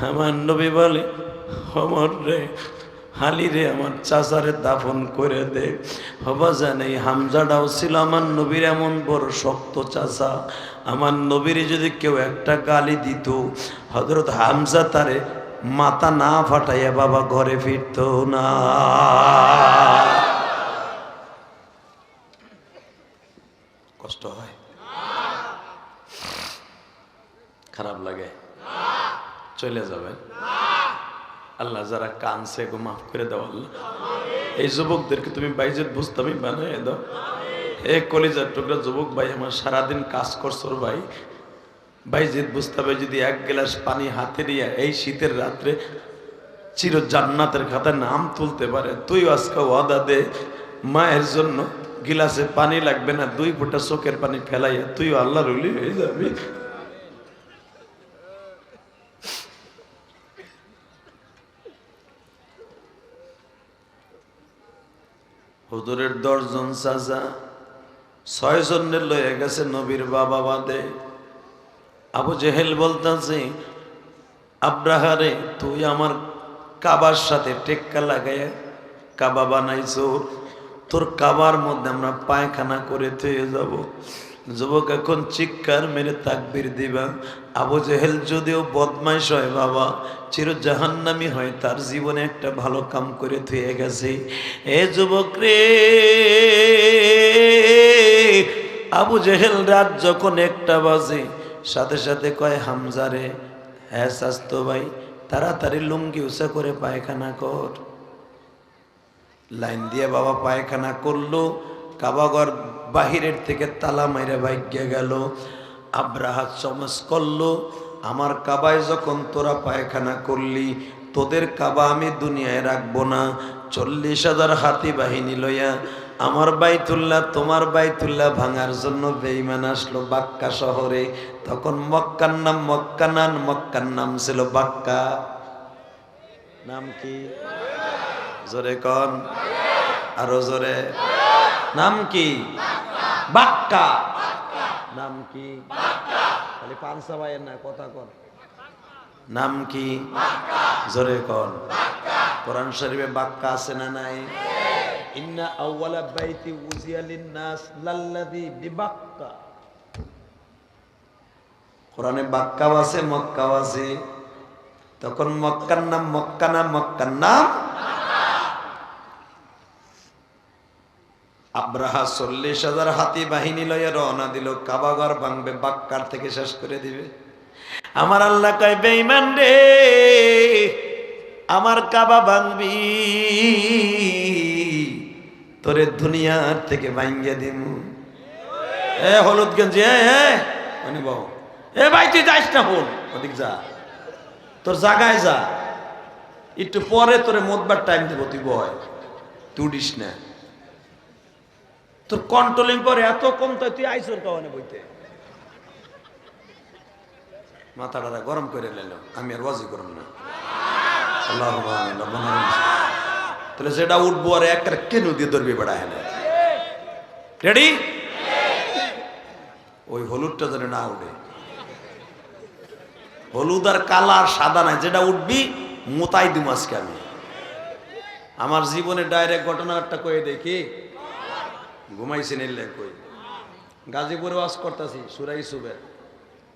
আমার নবী বলে অমর রে, হালি রে, আমার চাচারে দাফন করে দে। হবা জানে হামজাটাও ছিল আমার নবীর এমন বড় শক্ত চাচা। আমার নবীর যদি কেউ একটা গালি দিত, হযরত হামজা তারে মাথা না ফাটাইয়া বাবা ঘরে ফিরত না। কষ্ট হয়, খারাপ লাগে, চলে যাবে। আল্লাহ যারা কানছে গো মাফ করে দাও আল্লাহ। এই যুবকদেরকে তুমি বাইজেত বুঝতামই বানিয়ে দাও। এ কলিজার টুকরা যুবক ভাই, আমার সারাদিন কাজ করছো ভাই, বাইজেত বুঝতাবে যদি এক গ্লাস পানি হাতে নিয়ে এই শীতের রাত্রে চির জান্নাতের খাতায় নাম তুলতে পারে, তুই আজকে ওয়াদা দে মায়ের জন্য গিলাসে পানি লাগবে না, 2 ফোঁটা চোখের পানি ফেলাইয়া তুইও আল্লাহর ওলি হয়ে যাবি। হুজুরের 10 জন চাচা 6 জনের লয়ে গেছে নবীর বাবা বাদে। আবু জেহেল বলতেছে আব্রাহারে, তুই আমার কাবার সাথে টেক্কা লাগাইয়া কাবা বানাইছো, তোর কাবার মধ্যে আমরা পায়খানা করে থয়ে যাব। যুবক এখন চিৎকার মেরে তাকবীর দিবা। আবু জেহেল যদিও বদমাইশ হয় বাবা, চির জাহান্নামী হয়, তার জীবনে একটা ভালো কাম করে থুয়ে গেছে। এ যুবক রে, আবু জেহেল রাত যখন 1টা বাজে সাথে সাথে কয় হামজারে, হ্যাঁ স্বাস্থ্য ভাই, তাড়াতাড়ি লুঙ্গি উঁচা করে পায়খানা কর। লাইন দিয়ে বাবা পায়খানা করলো, কাবাগর বাহিরের থেকে তালা মাইরা ভাগ্যে গেল। আব্রাহা চমস করলো, আমার কাবায় যখন তোরা পায়খানা করলি, তোদের কাবা আমি দুনিয়ায় রাখবো না। 40,000 হাতি বাহিনী লইয়া আমার বাইতুল্লাহ তোমার বাইতুল্লাহ ভাঙার জন্য বেঈমান আসলো বাক্কা শহরে। তখন মক্কার নাম মক্কা না, মক্কার নাম ছিল বাক্কা। নাম কি? জোরে কন, আরো জোরে। নাম কি? বাক্কা। নাম কি? খালি পানসা ভাইয়ের না, কথা কন। নাম কি? জোরে কন। কোরআন শরীফে বাক্কা আছে না নাই? ইন্না আউওয়ালা বাইতি উযিয়া লিন-নাস লাল্লাযী বিবাক্কা। কোরআনে বাক্কাও আছে, মক্কাও আছে। তখন মক্কার নাম মক্কা না, মক্কার নাম আব্রাহা 40,000 হাতি বাহিনী লইয়া রওনা দিল, কাবাঘর ভাঙবে, বাক্কার থেকে শেষ করে দিবে। আমার আল্লাহ কয় বেঈমান রে, আমার কাবা ভাঙবি, তোরে দুনিয়ার থেকে ভাঙ্গিয়ে দিমু। এ হলুদ গঞ্জি, মানে বাবু, এ ভাই তুই যাইস না, হল ওদিক যা, তোর জায়গায় যা, একটু পরে তোরে মতবার টাইম দেবো, তুই বয়, তুই উঠিস না। তোর কন্ট্রোলিং করে এত কম, তো তুই আইসোর কাওয়ানে বইতে মাথাটা গরম করে নিল। আমি আর ওয়াজি করব না। আল্লাহ তাহলে যেটা উঠবো আর একটা কেন দিয়ে ধরবি বেড়া হেলে। রেডি? ওই হলুদটা যেন না উঠে। হলুদ আর কালা আর সাদা নাই, যেটা উঠবি মোতাই দিব আজকে আমি। আমার জীবনে ডাইরেক্ট ঘটনা একটা কয়ে দেখি, ঘুমাইছি নিলে কই গাজীপুরে ওয়াজ করতেছি সুরা ইসুফের।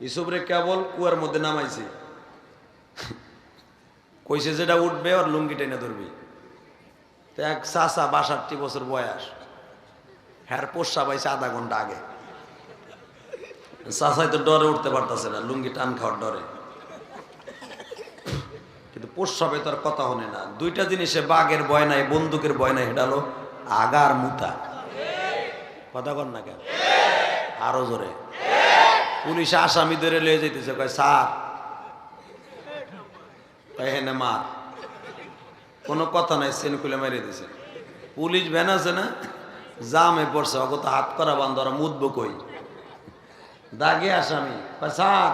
ইসুফরে কেবল কুয়ার মধ্যে নামাইছি, কইছে যেটা উঠবে ওর লুঙ্গি টেনে ধরবি। তো এক চাচা ৬২ বছর বয়স, হ্যার পোষা পাইছে আধা ঘন্টা আগে। চাচাই তো ডরে উঠতে পারতেছে না, লুঙ্গি টান খাওয়ার ডরে। কিন্তু পোষাবে তোর কথা হনে না। দুইটা জিনিসে বাঘের ভয় নাই, বন্দুকের ভয় নাই, এটা হলো আগার মুতা। কথা কর না কেন? আরো জোরে। পুলিশ আসামি ধরে লয়ে যেতেছে, কয় স্যার এখানে মার। কোনো কথা নাই, সেন খুলে মেরে দিছে। পুলিশ ভ্যান আছে না, জামে পড়ছে, অগত হাত করা বান্ধ, ওরা মুদবো কই। দাগে আসামি, কয় স্যার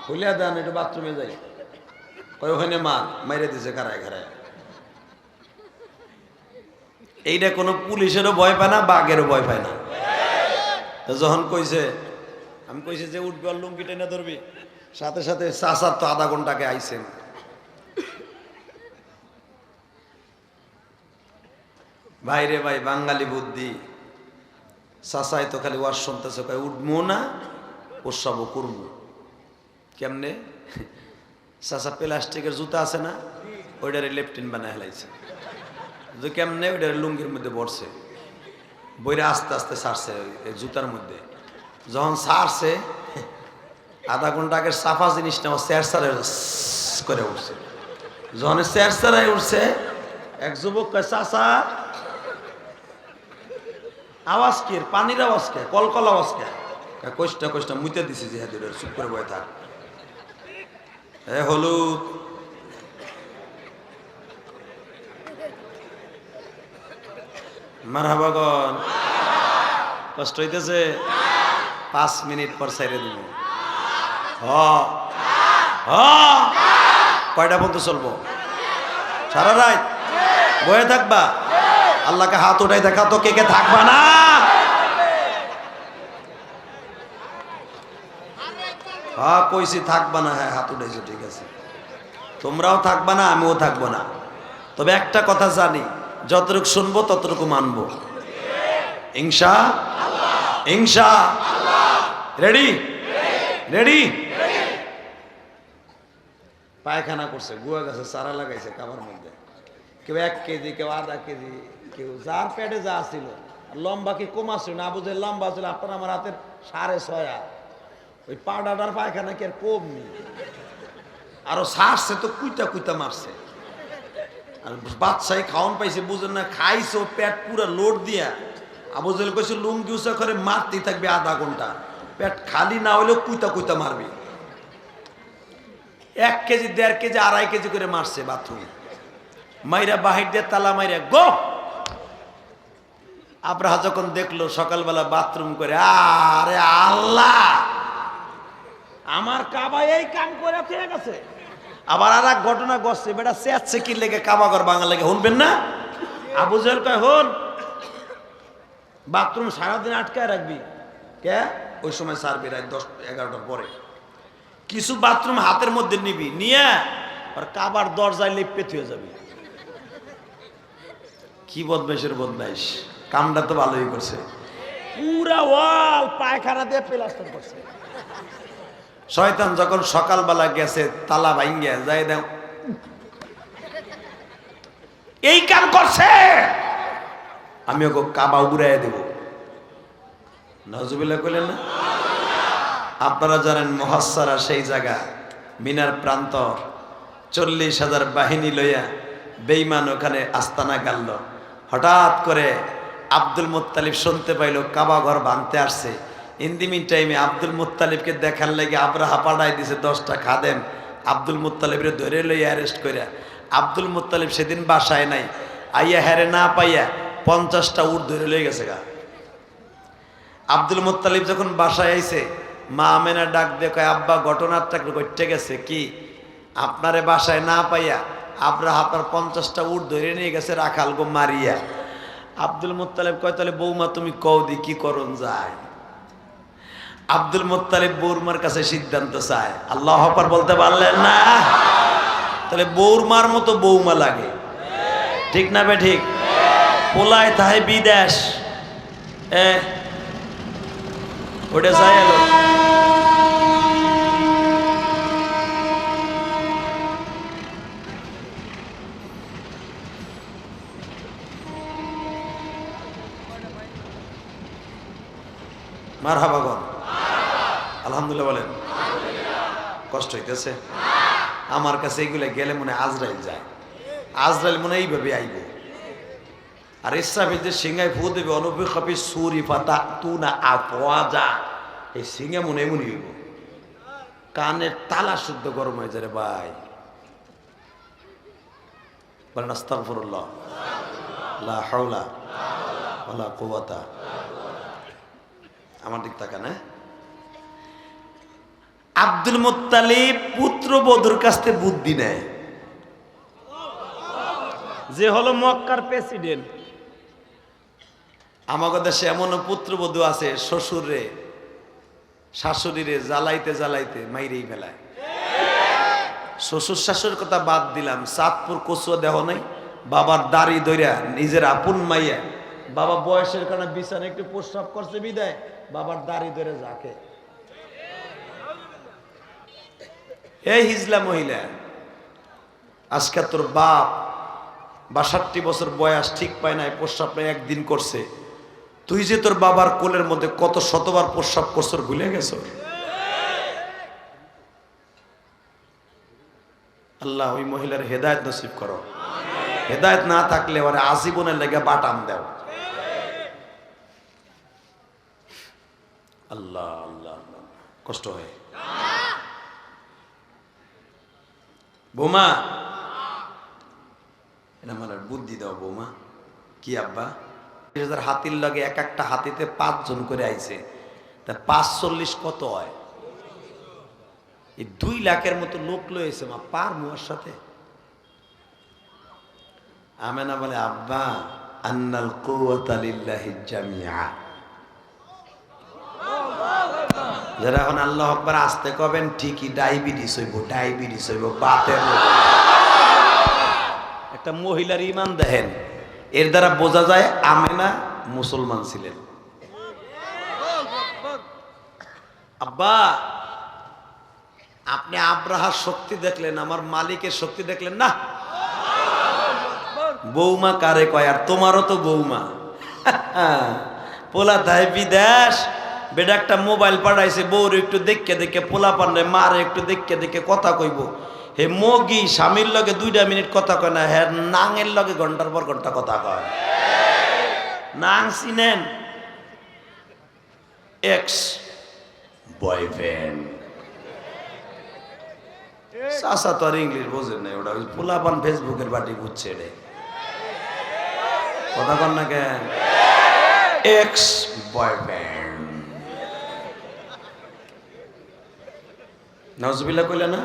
খুলিয়া দেন, একটু বাথরুমে যাই। কয় ওখানে মার, মেরে দিছে খারায় খারায়। এইটা কোনো পুলিশেরও ভয় পায় না, বাঘেরও ভয় পায় না। যখন কইছে, আমি কইছে যে উঠবে আর লুঙ্গি টেনে ধরবি, সাথে সাথে চাচার তো আধা ঘন্টাকে আইছেন। ভাইরে ভাই, বাঙালি বুদ্ধি। চাচাই তো খালি ওয়াজ শুনতেছে, কয় উঠবো না প্রস্রাবও করবো। কেমনে? চাচা প্লাস্টিকের জুতা আছে না, ওইটারে লেফটিন বানায় হেলাইছে। কেমনে? ওইটারে লুঙ্গির মধ্যে বসছে, বইরা আস্তে আস্তে ছাড়ছে এই জুতার মধ্যে। যখন ছাড়ছে, আধা ঘন্টা আগের সাফা জিনিসটা আমার চেয়ার করে উঠছে। যখন চেয়ার ছাড়াই উঠছে, এক যুবক কয় চাচা আওয়াজ কি? পানির আওয়াজ কে? কলকল আওয়াজ কে? কষ্টা কষ্টা মুইতে দিছে যে চুপ করে বয়ে থাক। এ হলুদ, মারহাবাগন, কষ্ট হইতেছে? 5 মিনিট পর সাইরে দিব। কয়টা পর্যন্ত চলবো? সারা রাত বয়ে থাকবা? আল্লাহকে হাত উঠাই দেখা তো, কে কে থাকবা না? হ্যাঁ কইছি থাকবা না। হ্যাঁ হাত উঠাইছো, ঠিক আছে। তোমরাও থাকবা না, আমিও থাকবো না। তবে একটা কথা জানি, যতটুকু শুনবো ততটুকু মানবো, ইনশাআল্লাহ। ইনশাআল্লাহ। রেডি? রেডি? পায়খানা করছে, গুয়া গাছে চারা লাগাইছে কাবার মধ্যে। কেউ 1 কেজি, কেউ আধা কেজি, কেউ যার পেটে যা ছিল। লম্বা কি কম আসছিল না, বুঝে লম্বা ছিল আপনার আমার হাতের 6.5। ওই পাউডার পায়খানা কি আর কম নেই, আরো ছাড়ছে তো কুইটা কুইটা মারছে। আর বাচ্চাই খাওয়ান পাইছে, বুঝেন না, খাইছে পেট পুরো লোড দিয়া। আবুজেল কইছে লুঙ্গি উঁচা করে মারতেই থাকবে আধা ঘন্টা, পেট খালি না হইলেও কুইতা কুইতা মারবি। 1 কেজি, 1.5 কেজি, 2.5 কেজি করে মারছে বাথরুমে। মাইরা বাহির দিয়ে তালা মাইরা গো। আব্রাহা যখন দেখলো সকালবেলা বাথরুম করে, আরে আল্লাহ, আমার কাবা এই কাম করে ফিরে গেছে। আবার আর এক ঘটনা ঘটছে, বেটা চেয়েছে কি লেগে কাবা ঘর বাঙা লেগে, শুনবেন না? আবু জেহেল কয় হন, বাথরুম সারাদিন আটকায় রাখবি কে? ওই সময় সারবি রাত 10-11টার পরে। কিছু বাথরুম হাতের মধ্যে নিবি, নিয়ে আর কাবার দরজায় লেপে থুয়ে যাবি। কি বদমাইশের বদমাইশ, কামটা তো ভালোই করছে। পুরা ওয়াল পায়খানা দিয়ে প্লাস্টার করছে। শয়তান যখন সকালবেলা গেছে, তালা ভাঙ্গিয়া যাই দাও, এই কাম করছে, আমি ওকে কাবা উড়াইয়া দেব। নাউজুবিল্লাহ কইলেন না? আপনারা জানেন মুহাসসারা সেই জায়গা, মিনার প্রান্তর, 40,000 বাহিনী লইয়া বেঈমান ওখানে আস্তানা গাড়ল। হঠাৎ করে আব্দুল মুত্তালিব শুনতে পাইল কাবা ঘর ভাঙতে আসছে। ইন দি মিন টাইমে আব্দুল মুত্তালিবকে দেখার লাগে আবরাহা পাঠাই দিছে 10টা খাদেম আব্দুল মুত্তালিবরে ধরে লইয়া অ্যারেস্ট কইরা। আব্দুল মুত্তালিব সেদিন বাসায় নাই, আইয়া হেরে না পাইয়া 50টা উট ধরে লয়ে গেছে গা। আব্দুল মুত্তালিব যখন বাসায় আইছে, মা আমেনা ডাক দিয়ে কয়, আব্বা ঘটনাটা ঘটে গেছে কি, আপনারে বাসায় না পাইয়া আব্রাহ আপনার 50টা উট ধরে নিয়ে গেছে রাখাল গো মারিয়া। আব্দুল মুত্তালিব কয় তাহলে বৌমা তুমি কও দি কি করণ যায়। আব্দুল মুত্তালিব বৌরমার কাছে সিদ্ধান্ত চায়, আল্লাহু আকবার বলতে পারলেন না? তাহলে বৌরমার মতো বৌমা লাগে, ঠিক না বে ঠিক? পোলায় তাহে বিদেশ ওটা চাই এলো। মারহাবা গন, আলহামদুলিল্লাহ বলেন। কষ্ট হইতেছে আমার কাছে, এগুলো গেলে মনে আজরাইল যায়। আজরাইল মনে এইভাবে আইব, আর ইসরাফিল যে সিংহায় ফু দেবে অনুপি সুরি পাতা তু না আফওয়াজা, এই সিংহা মনে এমনই হইব, কানের তালা শুদ্ধ গরম হয়ে যায় রে ভাই। বলেন আস্তাগফিরুল্লাহ, লা হাওলা ওয়ালা কুওয়াতা। আমার দিক তাকান। আব্দুল মুত্তালিব পুত্রবধূর কাছ থেকে বুদ্ধি নেয়, যে হলো মক্কার প্রেসিডেন্ট। আমাদের দেশে এমন পুত্রবধূ আছে শ্বশুরে শাশুড়িরে জ্বালাইতে জ্বালাইতে মাইরেই ফেলায়। শ্বশুর শাশুর কথা বাদ দিলাম, চাঁদপুর কচুয়া দেহ নাই, বাবার দাড়ি ধইরা নিজের আপন মাইয়া, বাবা বয়সের কারণে বিছানা একটু প্রস্রাব করছে বিদায় বাবার দাড়ি ধরে যাকে। এই হিজলা মহিলা, আজকে তোর বাপ 62 বছর বয়স ঠিক পায় নাই, প্রস্রাব নাই একদিন করছে, তুই যে তোর বাবার কোলের মধ্যে কত শতবার প্রস্রাব করছ ভুলে গেছ? আল্লাহ ওই মহিলার হেদায়েত নসিব করো। হেদায়েত না থাকলে ওরে আজীবনের লেগে বাটাম দাও। আল্লাহ আল্লাহ আল্লাহ, কষ্ট হয়। বৌমা এটা আমার বুদ্ধি দাও বৌমা। কি আব্বা? হাতির লগে এক একটা হাতিতে 5 জন করে আইছে, তা 540 কত হয়? এই 2 লাখের মতো লোক লয়েছে মা, পার মুয়ার সাথে। আমেনা বলে আব্বা আন্নাল কুওয়াতা লিল্লাহি জামিআ। যারা এখন আল্লাহ আকবার আসতে কবেন ঠিকই ডায়াবেটিস হইব, ডায়াবেটিস হইব বাতের। একটা মহিলার ঈমান দেখেন, এর দ্বারা বোঝা যায় আমেনা মুসলমান ছিলেন। আব্বা আপনি আব্রাহার শক্তি দেখলেন, আমার মালিকের শক্তি দেখলেন না? বৌমা কারে কয়, আর তোমারও তো বৌমা। পোলা তাই বিদেশ, বেটা একটা মোবাইল পাঠাইছে, বউর একটু দেখে দেখে, পোলা পান্ডে মারে একটু দেখে দেখে কথা কইব। হে মগি স্বামীর লগে 2 মিনিট কথা কয় না, হ্যাঁ নাঙের লগে ঘন্টার পর ঘন্টা কথা কয়। নাং চিনেন? Ex boyfriend. চাচা তো আর ইংলিশ বোঝেন না, ওটা পোলাপান ফেসবুকের বাটি বুঝছে রে, কথা কন না কেন? Ex boyfriend. নাউজুবিল্লাহ কইলে না?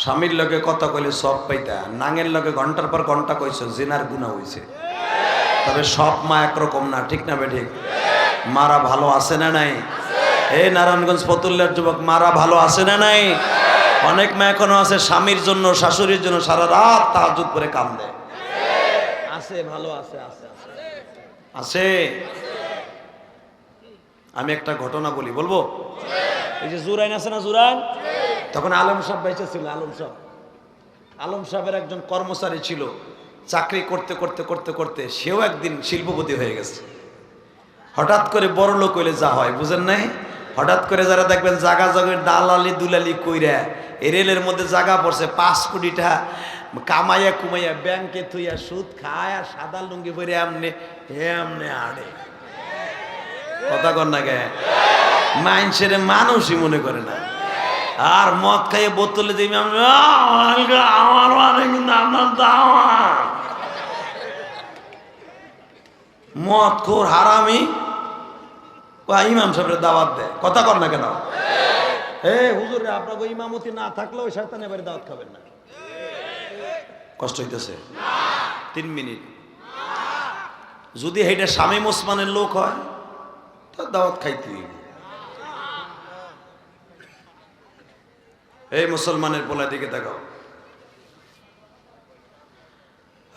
স্বামীর লগে কথা কইলে সব পাইতা, নাঙের লগে ঘন্টার পর ঘন্টা কইছো, জিনার গুনাহ হইছে। তবে সব মা একরকম না, ঠিক না বে ঠিক? মারা ভালো আছে না নাই? এই নারায়ণগঞ্জ ফতুল্লার যুবক, মারা ভালো আছে না নাই? অনেক মা এখনো আছে স্বামীর জন্য শাশুড়ির জন্য সারা রাত তাহাজ্জুদ করে কান্দে। আছে, ভালো আছে, আছে আছে। আমি একটা ঘটনা বলি, বলবো? এই যে জুরাইন আছে না, জুরাইন, তখন আলম সাহেব বেঁচে ছিল। আলম সাহেবের একজন কর্মচারী ছিল, চাকরি করতে করতে করতে করতে সেও একদিন শিল্পপতি হয়ে গেছে। হঠাৎ করে বড় লোক হইলে যা হয় বুঝেন নাই? হঠাৎ করে যারা দেখবেন জাগা জগের দালালি দুলালি কইরা এই রেলের মধ্যে জায়গা পড়ছে, 5 কোটি টাকা কামাইয়া কুমাইয়া ব্যাংকে থুইয়া সুদ খায় আর সাদা লুঙ্গি পরে এমনি এমনি আড়ে। কথা কর না গে, মানুষের মানুষই মনে করে না। আর মদ খাইয়ে বোতলে দিবি, আমার মানে কিন্তু আপনার দাওয়া মদ খোর হারামি ইমাম সাহেবের দাওয়াত দেয়। কথা কর না কেন? হে হুজুর, আপনাকে ইমামতি না থাকলেও শয়তান এবারে দাওয়াত খাবেন না। কষ্ট হইতেছে 3 মিনিট। যদি এইটা শামীম ওসমানের লোক হয় তো দাওয়াত খাইতে হইব। এই মুসলমানের পোলা দিকে তাকাও।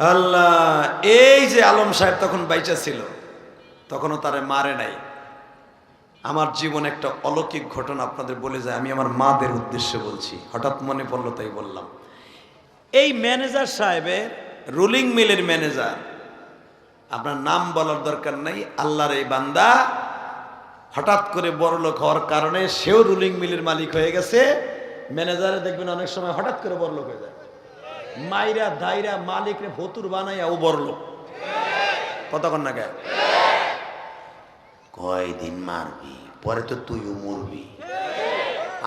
আল্লাহ, এই যে আলম সাহেব তখন বাইচা ছিল, তখনও তারে মারে নাই। আমার জীবন একটা অলৌকিক ঘটনা আপনাদের বলে যায়, আমি আমার মাদের উদ্দেশ্যে বলছি, হঠাৎ মনে পড়লো তাই বললাম। এই ম্যানেজার সাহেবের, রুলিং মিলের ম্যানেজার, আপনার নাম বলার দরকার নাই, আল্লাহর এই বান্দা হঠাৎ করে বড়লোক হওয়ার কারণে সেও রুলিং মিলের মালিক হয়ে গেছে। ম্যানেজারে দেখবেন অনেক সময় হঠাৎ করে বড়লোক হয়ে যায়, মাইরা ধাইরা মালিকরে ভতুর বানাইয়া ও বড়লোক। কতক্ষণ না গায়ে কয়দিন মারবি, পরে তো তুইও মরবি।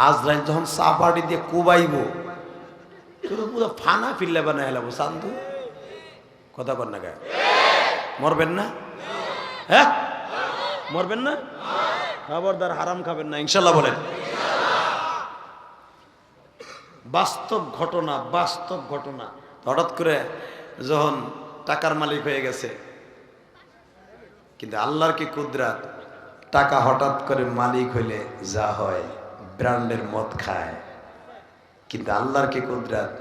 আজরাইল যখন চাপাটি দিয়ে কুবাইব, তুই পুরো ফানা ফিল্লে বানাই হেলাবো চান্দু। কতক্ষণ না গায়ে মরবেন না? হ্যাঁ মরবেন না? খবরদার হারাম খাবেন না ইনশাল্লাহ বলেন। বাস্তব ঘটনা, বাস্তব ঘটনা। হঠাৎ করে যখন টাকার মালিক হয়ে গেছে, কিন্তু আল্লাহর কি কুদরত, টাকা হঠাৎ করে মালিক হইলে যা হয়, ব্র্যান্ডের মদ খায়। কিন্তু আল্লাহর কি কুদরত,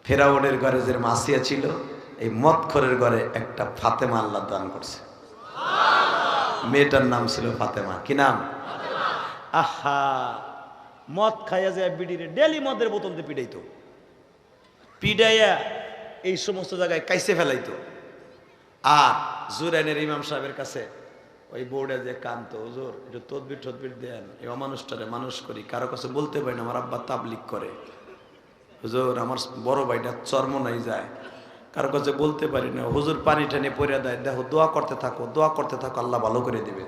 ফেরাউনের ঘরে যে মাসিয়া ছিল, এই মদখোরের ঘরে একটা ফাতেমা আল্লাহ দান করছে। মেয়েটার নাম ছিল ফাতেমা। কি নাম? আহা, মদ খাইয়া যায় বিড়িরে ডেলি মদের বোতল দিয়ে পিড়াইতো, পিড়াইয়া এই সমস্ত জায়গায় কাইসে ফেলাইতো। আর জুরাইনের ইমাম সাহেবের কাছে ওই বোর্ডে যে কান্ত, হুজুর একটু তদবির টদবির দেন, এই অমানুষটারে মানুষ করি। কারো কাছে বলতে পারি না, আমার আব্বা তাবলিগ করে। হুজুর আমার বড় ভাইটা চর্ম নাই যায়, কারো কাছে বলতে পারি না। হুজুর পানি টানি পরে দেয়, দেখো দোয়া করতে থাকো, দোয়া করতে থাকো, আল্লাহ ভালো করে দিবে।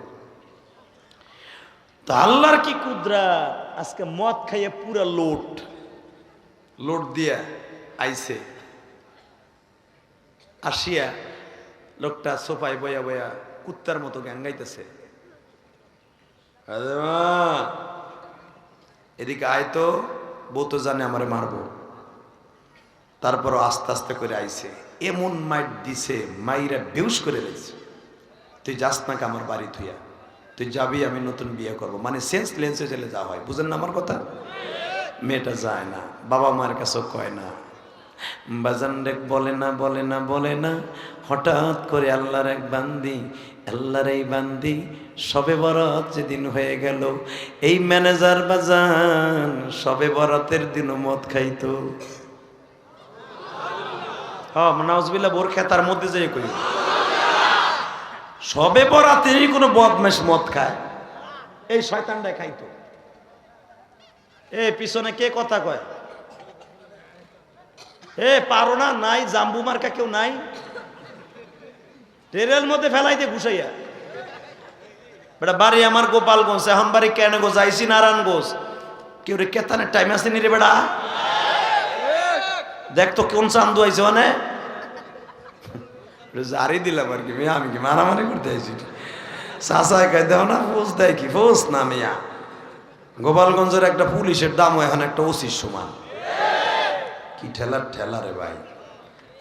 তো আল্লাহর কি কুদরত, আজকে মদ খাইয়ে পুরা লোট দিয়া আইছে। আসিয়া লোকটা সোফায় বয়া বয়া কুত্তার মতো গান গাইতেছে, এদিকে আয় তো, বউ তো জানে আমারে মারবো। তারপরও আস্তে আস্তে করে আইছে, এমন মাইট দিছে, মাইরা বেউস করে দিয়েছে। তুই যাস নাকি আমার বাড়ি থুইয়া, তুই যাবি, আমি নতুন বিয়ে করব। মানে সেন্স লেন্সে চলে যাওয়া হয়, বুঝেন না আমার কথা? মেয়েটা যায় না, বাবা মার কাছেও কয় না, বাজান রেক বলে না বলে না বলে না। হঠাৎ করে আল্লাহর এক বান্দি, আল্লাহর এই বান্দি সবে বরাত যেদিন হয়ে গেল, এই ম্যানেজার বাজান সবে বরাতের দিনও মদ খাইতো। হ্যাঁ নাউজুবিল্লাহ, বোর খেতার মধ্যে যাই করি, সবে বরাতেরই কোনো বদমাশ মদ খায়, এই শয়তানটাই খাইতো। এ পিছনে কে কথা কয়? এ পারো না, নাই জাম্বু মার্কা কেউ নাই, ট্রেনের মধ্যে ফেলাইতে ঘুষাইয়া। বেটা বাড়ি আমার গোপালগঞ্জ, এখন বাড়ি কেন গো যাইছি নারায়ণগঞ্জ। কেউ রে কেতানের টাইম আছে নি রে বেটা? দেখতো কোন চান্দু আইছে, মানে জারি দিলাম আর কি, আমি কি মারামারি করতে আইছি? চাষায় খাই দেও না, ফোঁস দেয় কি? ফোঁস না মিয়া, গোপালগঞ্জের একটা পুলিশের দাম এখন একটা ওসির সমান। কি ঠেলার ঠেলা রে ভাই।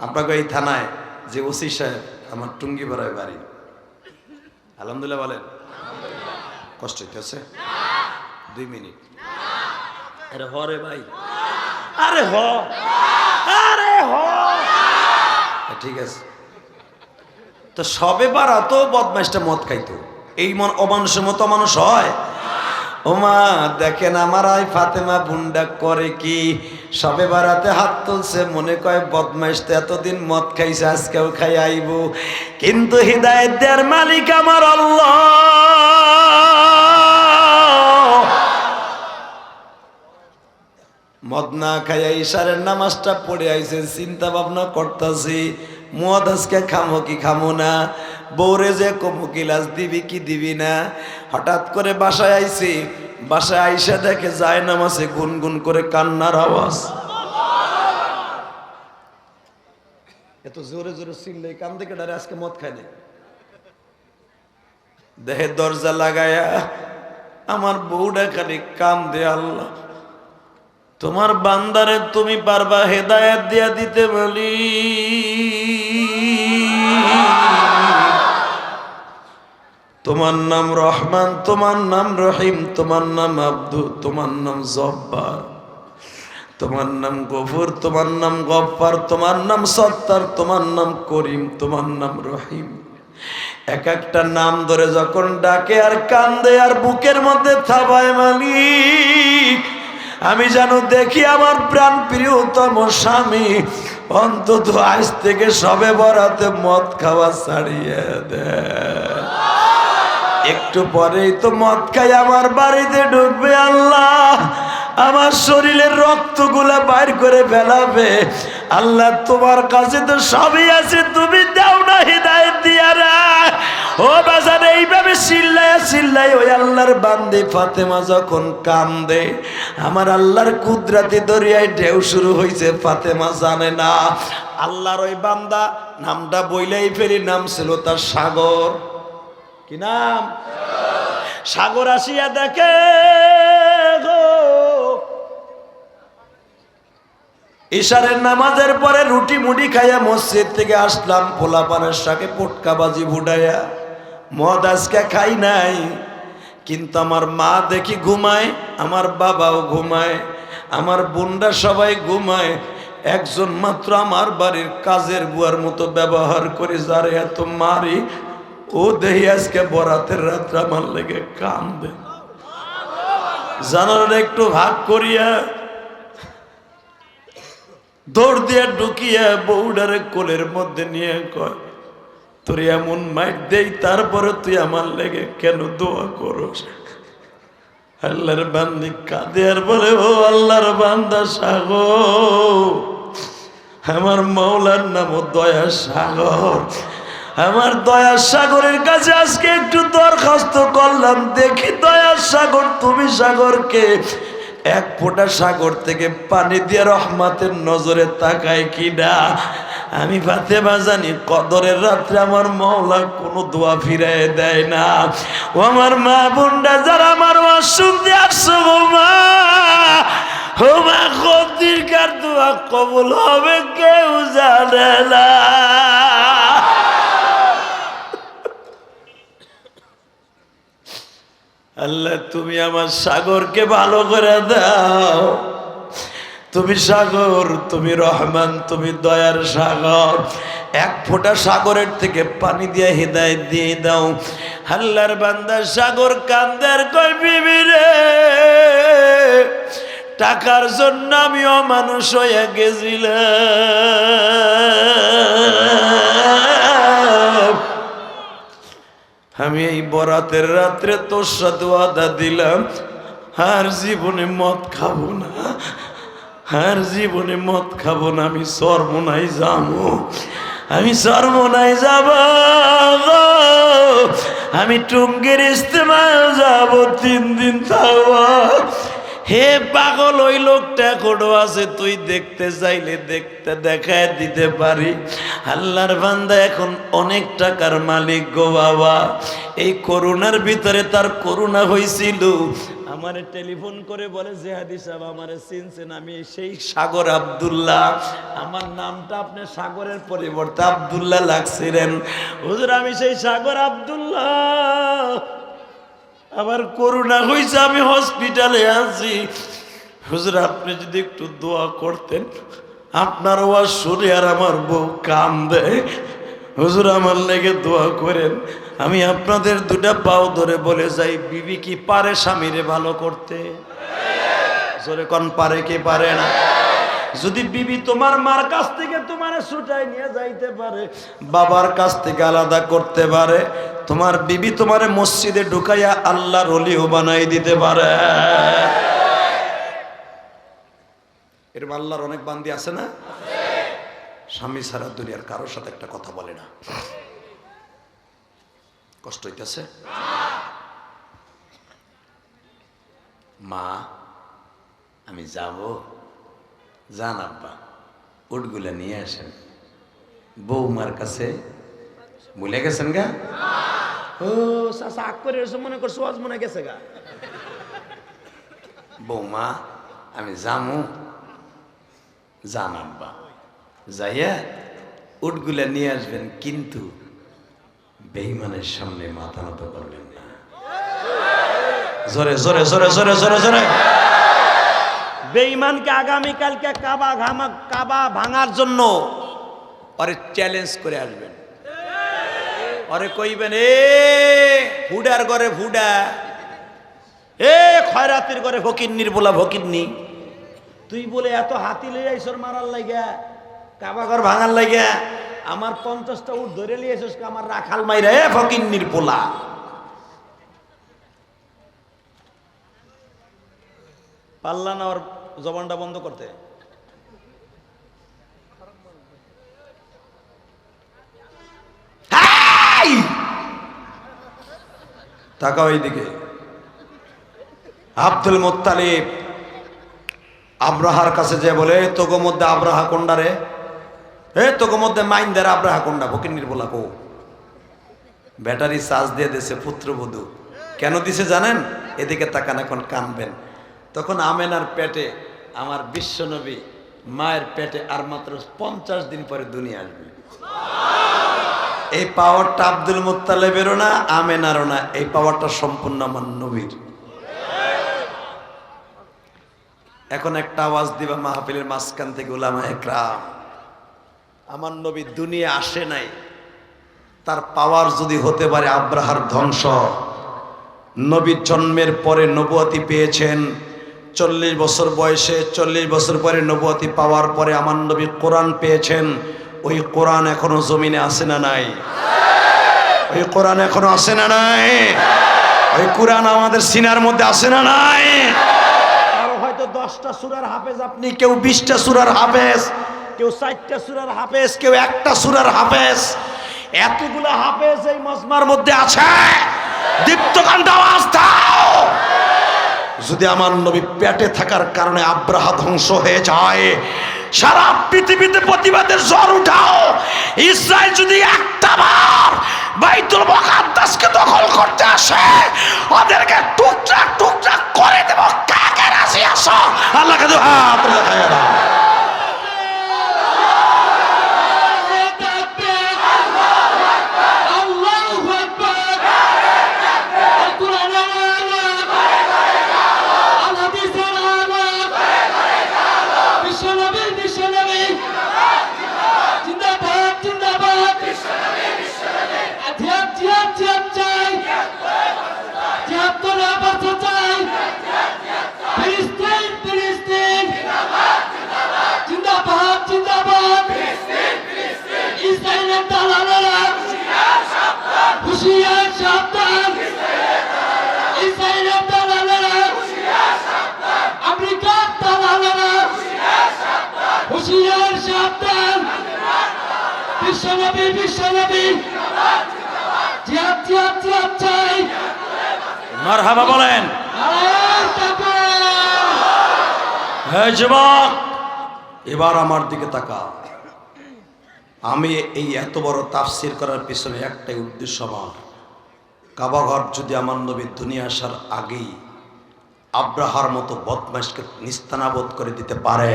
আপনাকে এই থানায় যে ওসি সাহেব, আমার টুঙ্গি পাড়ায় বাড়ি। আলহামদুলিল্লাহ বলেন, কষ্ট হইতেছে? 2 মিনিট। আরে হ রে ভাই, আরে হ, আরে হ, ঠিক আছে। তো সবে বারাত বদমাইশটা মদ খাইতো, এই মন অমানুষের মতো মানুষ হয়? ওমা দেখেন আমার আই ফাতেমা বুন্ডা করে কি, সবে বারাতে হাত তুলছে, মনে কয় বদমাইশটা এতদিন মদ খাইছে, আজকেও খাই আইব। কিন্তু হিদায়াত দেওয়ার মালিক আমার আল্লাহ। মদ না খাইয়া ইশারের নামাজটা পড়ে আইছে, চিন্তা ভাবনা করতেছি মদ আজকে খামো কি খামো না, বউরে যে কমু গিলাস দিবি কি দিবি না। হঠাৎ করে বাসায় আইছি, বাসায় আইসা দেখে যায় নামাজে গুনগুন করে কান্নার আওয়াজ। এত জোরে জোরে চিল্লাই কান থেকে ডারে, আজকে মদ খায় না। দেহে দরজা লাগায়া আমার বউটা খালি কান দে, আল্লাহ তোমার বান্দারে তুমি পারবা হেদায়েত দিয়া দিতে মালিক। তোমার নাম রহমান, তোমার নাম রহিম, তোমার নাম আব্দু, তোমার নাম জব্বার, তোমার নাম গফুর, তোমার নাম গফফার, তোমার নাম সত্তার, তোমার নাম করিম, তোমার নাম রহিম। এক একটা নাম ধরে যখন ডাকে আর কান্দে আর বুকের মধ্যে থাবায় মালিক, আমি যেন দেখি আমার প্রাণ প্রিয়তম স্বামী অন্তত আজ থেকে সবে বরাতে মদ খাওয়া ছাড়িয়ে দেয়। একটু পরেই তো মদ খাই আমার বাড়িতে ঢুকবে, আল্লাহ আমার শরীরের রক্তগুলা বাইর করে ফেলাবে। আল্লাহ তোমার কাছে তো সবই আছে, তুমি দাও না হিদায়াত দিয়া রা। ও বাজার এইভাবে চিল্লায় ওই আল্লাহর বান্দি ফাতেমা যখন কান্দে, আমার আল্লাহর কুদরতি দরিয়ায় ঢেউ শুরু হয়েছে। ফাতেমা জানে না আল্লাহর ওই বান্দা নামটা বইলেই ফেরি, নাম ছিল তার সাগর। কি নাম? সাগর আসিয়া দেখে গো, ইশারের নামাজের পরে রুটি মুড়ি খাইয়া মসজিদ থেকে আসলাম, পোলাপানের সাথে পটকাবাজি ফুটাইয়া মদ আজকে খাই নাই, কিন্তু আমার মা দেখি ঘুমায়, আমার বাবাও ঘুমায়, আমার বোনরা সবাই ঘুমায়, একজন মাত্র আমার বাড়ির কাজের বুয়ার মতো ব্যবহার করে যারে এত মারি, ও দেহি আজকে বরাতের রাত্রে আমার লেগে কান্দে। জানার একটু ভাগ করিয়া দৌড় দিয়া ঢুকিয়া বউডারে কোলের মধ্যে নিয়ে কয়, তোর এমন মাইট দেই তারপরে তুই আমার লেগে কেন দোয়া করস? আল্লাহর বান্দি কাঁদে আর বলে, ও আল্লাহর বান্দা সাগর, আমার মাওলার নাম দয়া সাগর, আমার দয়া সাগরের কাছে আজকে একটু দরখাস্ত করলাম, দেখি দয়া সাগর তুমি সাগরকে এক ফোঁটা সাগর থেকে পানি দিয়ে রহমতের নজরে তাকায় কিনা। আমি ফাতেমা জানি কদরের রাত্রে আমার মাওলা কোনো দোয়া ফিরায় দেয় না। ও আমার মা বোনরা যারা আমার ওয়াজ শুনতে আসছো, মা ও মা, কদ্দিরকার দোয়া কবুল হবে কেউ জানে না। আল্লাহ তুমি আমার সাগরকে ভালো করে দাও। তুমি সাগর, তুমি রহমান, তুমি দয়ার সাগর, এক ফোঁটা সাগরের থেকে পানি দিয়ে হিদায়াত দিয়ে দাও। আল্লাহর বান্দা সাগর কান্দার কই, বিবি রে, টাকার জন্য আমি অমানুষ হয়ে গেছিলাম, আমি এই বরাতের রাত্রে তোর সাথে ওয়াদা দিলাম আর জীবনে মদ খাবো না, আর জীবনে মদ খাবো না, আমি চরমোনাই যাবো, আমি চরমোনাই যাব, আমি টুঙ্গের ইস্তেমায় যাব, 3 দিন থাকবো। হে পাগল, ওই লোকটা এখনো আছে, তুই দেখতে চাইলে দেখতে দেখায় দিতে পারি। আল্লাহর বান্দা এখন অনেক টাকার মালিক গো বাবা। এই করোনার ভিতরে তার করোনা হয়েছিল, আমারে টেলিফোন করে বলে, জেহাদি সাহেব আমারে চিনছেন, আমি সেই সাগর আব্দুল্লাহ, আমার নামটা আপনি সাগরের পরিবর্তে আব্দুল্লাহ লাগছিলেন। হুজুর আমি সেই সাগর আব্দুল্লাহ, আমার করোনা হয়েছে, আমি হসপিটালে আছি, হুজুর আপনি যদি একটু দোয়া করতেন। আপনার ওয়াজ শুনে আর আমার বউ কান্দে, হুজুর আমার লেগে দোয়া করেন। আমি আপনাদের 2টা পাও ধরে বলে যাই, বিবি কি পারে স্বামীরে ভালো করতে? জোরে কোন পারে কি পারে না? যদি বিবি তোমার মার কাছ থেকে তোমার ছুটাই নিয়ে যাইতে পারে, বাবার কাছ থেকে আলাদা করতে পারে, তোমার বিবি তোমারে মসজিদে ঢুকাইয়া আল্লাহর ওলিও বানাই দিতে পারে। এরকম আল্লাহর অনেক বান্দি আছে না? স্বামী ছাড়া দুনিয়ার কারোর সাথে একটা কথা বলে না। কষ্ট হইতেছে? মা আমি যাব, যান আব্বা, উটগুলা নিয়ে আসেন। বৌমার কাছে ভুলে গেছেন গা? ও চাচা আগ করে মনে করছো আজ মনে গেছে গা। বৌমা আমি জামু জানাব্বা যাইয়া উটগুলা নিয়ে আসবেন, কিন্তু বেঈমানের সামনে মাথা নত করবেন না। জোরে জোরে জোরে জোরে জোরে জোরে। বেঈমানকে আগামীকালকে কাবা ভাঙার জন্য ওরে চ্যালেঞ্জ করে আসবেন। ওরে কইবেন, এ ফুডার ঘরে ফুডা, এ খয়রাতির ঘরে ফকিন্নির বলা ফকিন্নি, তুই বলে এত হাতি লইয়া আইসর মারার লাগিয়া, কাবা ঘর ভাঙার লাগিয়া, আমার 50টা উট ধরে লিয়ে এসেছ আমার রাখাল মাইরা, এ ফকিন্নির পোলা। পাল্লা না ওর জবানটা বন্ধ করতে? তাকাও এইদিকে। আব্দুল মুত্তালিব আব্রাহার কাছে যে বলে, তোগো মধ্যে আব্রাহা কোনডা রে? এ তোগো মধ্যে মাইন্দার আব্রাহা কোনডা? ফকিন্নির বলা কো। ব্যাটারি চার্জ দিয়ে দিয়েছে পুত্রবধূ। কেন দিছে জানেন? এদিকে তাকান, এখন কানবেন। তখন আমেনার পেটে আমার বিশ্বনবী মায়ের পেটে আর মাত্র 50 দিন পরে দুনিয়া আসবে। এই পাওয়ারটা আব্দুল মুত্তালিবেরও না, আমেনারও না, এই পাওয়ারটা সম্পূর্ণ আমার নবীর। এখন একটা আওয়াজ দিবা মাহফিলের মাঝখান থেকে, উলামা একরাম, আমার নবী দুনিয়া আসে নাই, তার পাওয়ার যদি হতে পারে আব্রাহার ধ্বংস। নবীর জন্মের পরে নবুয়তি পেয়েছেন 40 বছর বয়সে, 40 বছর পরে নবুয়তি পাওয়ার পরে আমার নবী কোরআন পেয়েছেন। ওই কোরআন এখনো জমিনে আছে না নাই? ওই কোরআন এখনো আছে না নাই? ওই কোরআন আমাদের সিনার মধ্যে আছে না নাই? আর হয়তো 10টা সূরার হাফেজ আপনি, কেউ 20টা সূরার হাফেজ, কেউ 4টা সূরার হাফেজ, কেউ 1টা সূরার হাফেজ। এতগুলো হাফেজ এই মজমার মধ্যে আছে। দীপ্তকান্ত আওয়াজ দাও। যদি আমার নবী পেটে থাকার কারণে আব্রাহা ধ্বংস হয়ে যায়, সারা পৃথিবীতে প্রতিবাদের ঝড় উঠাও। ইসরায়েল যদি একটা বার বাইতুল মুকাদ্দাসকে দখল করতে আসে, ওদেরকে টুকরা টুকরা করে দেব। কাকে রাজি আসো? আল্লাহকে হাত দেখায় না। মারহাবা বলেন। হ্যাঁ যুবক, এবার আমার দিকে তাকা। আমি এই এত বড় তাফসীর করার পিছনে একটাই উদ্দেশ্য আমার। কাবাঘর যদি আমার নবীর দুনিয়া আসার আগেই আব্রাহার মতো বদমাইশকে নিস্তানাবোধ করে দিতে পারে,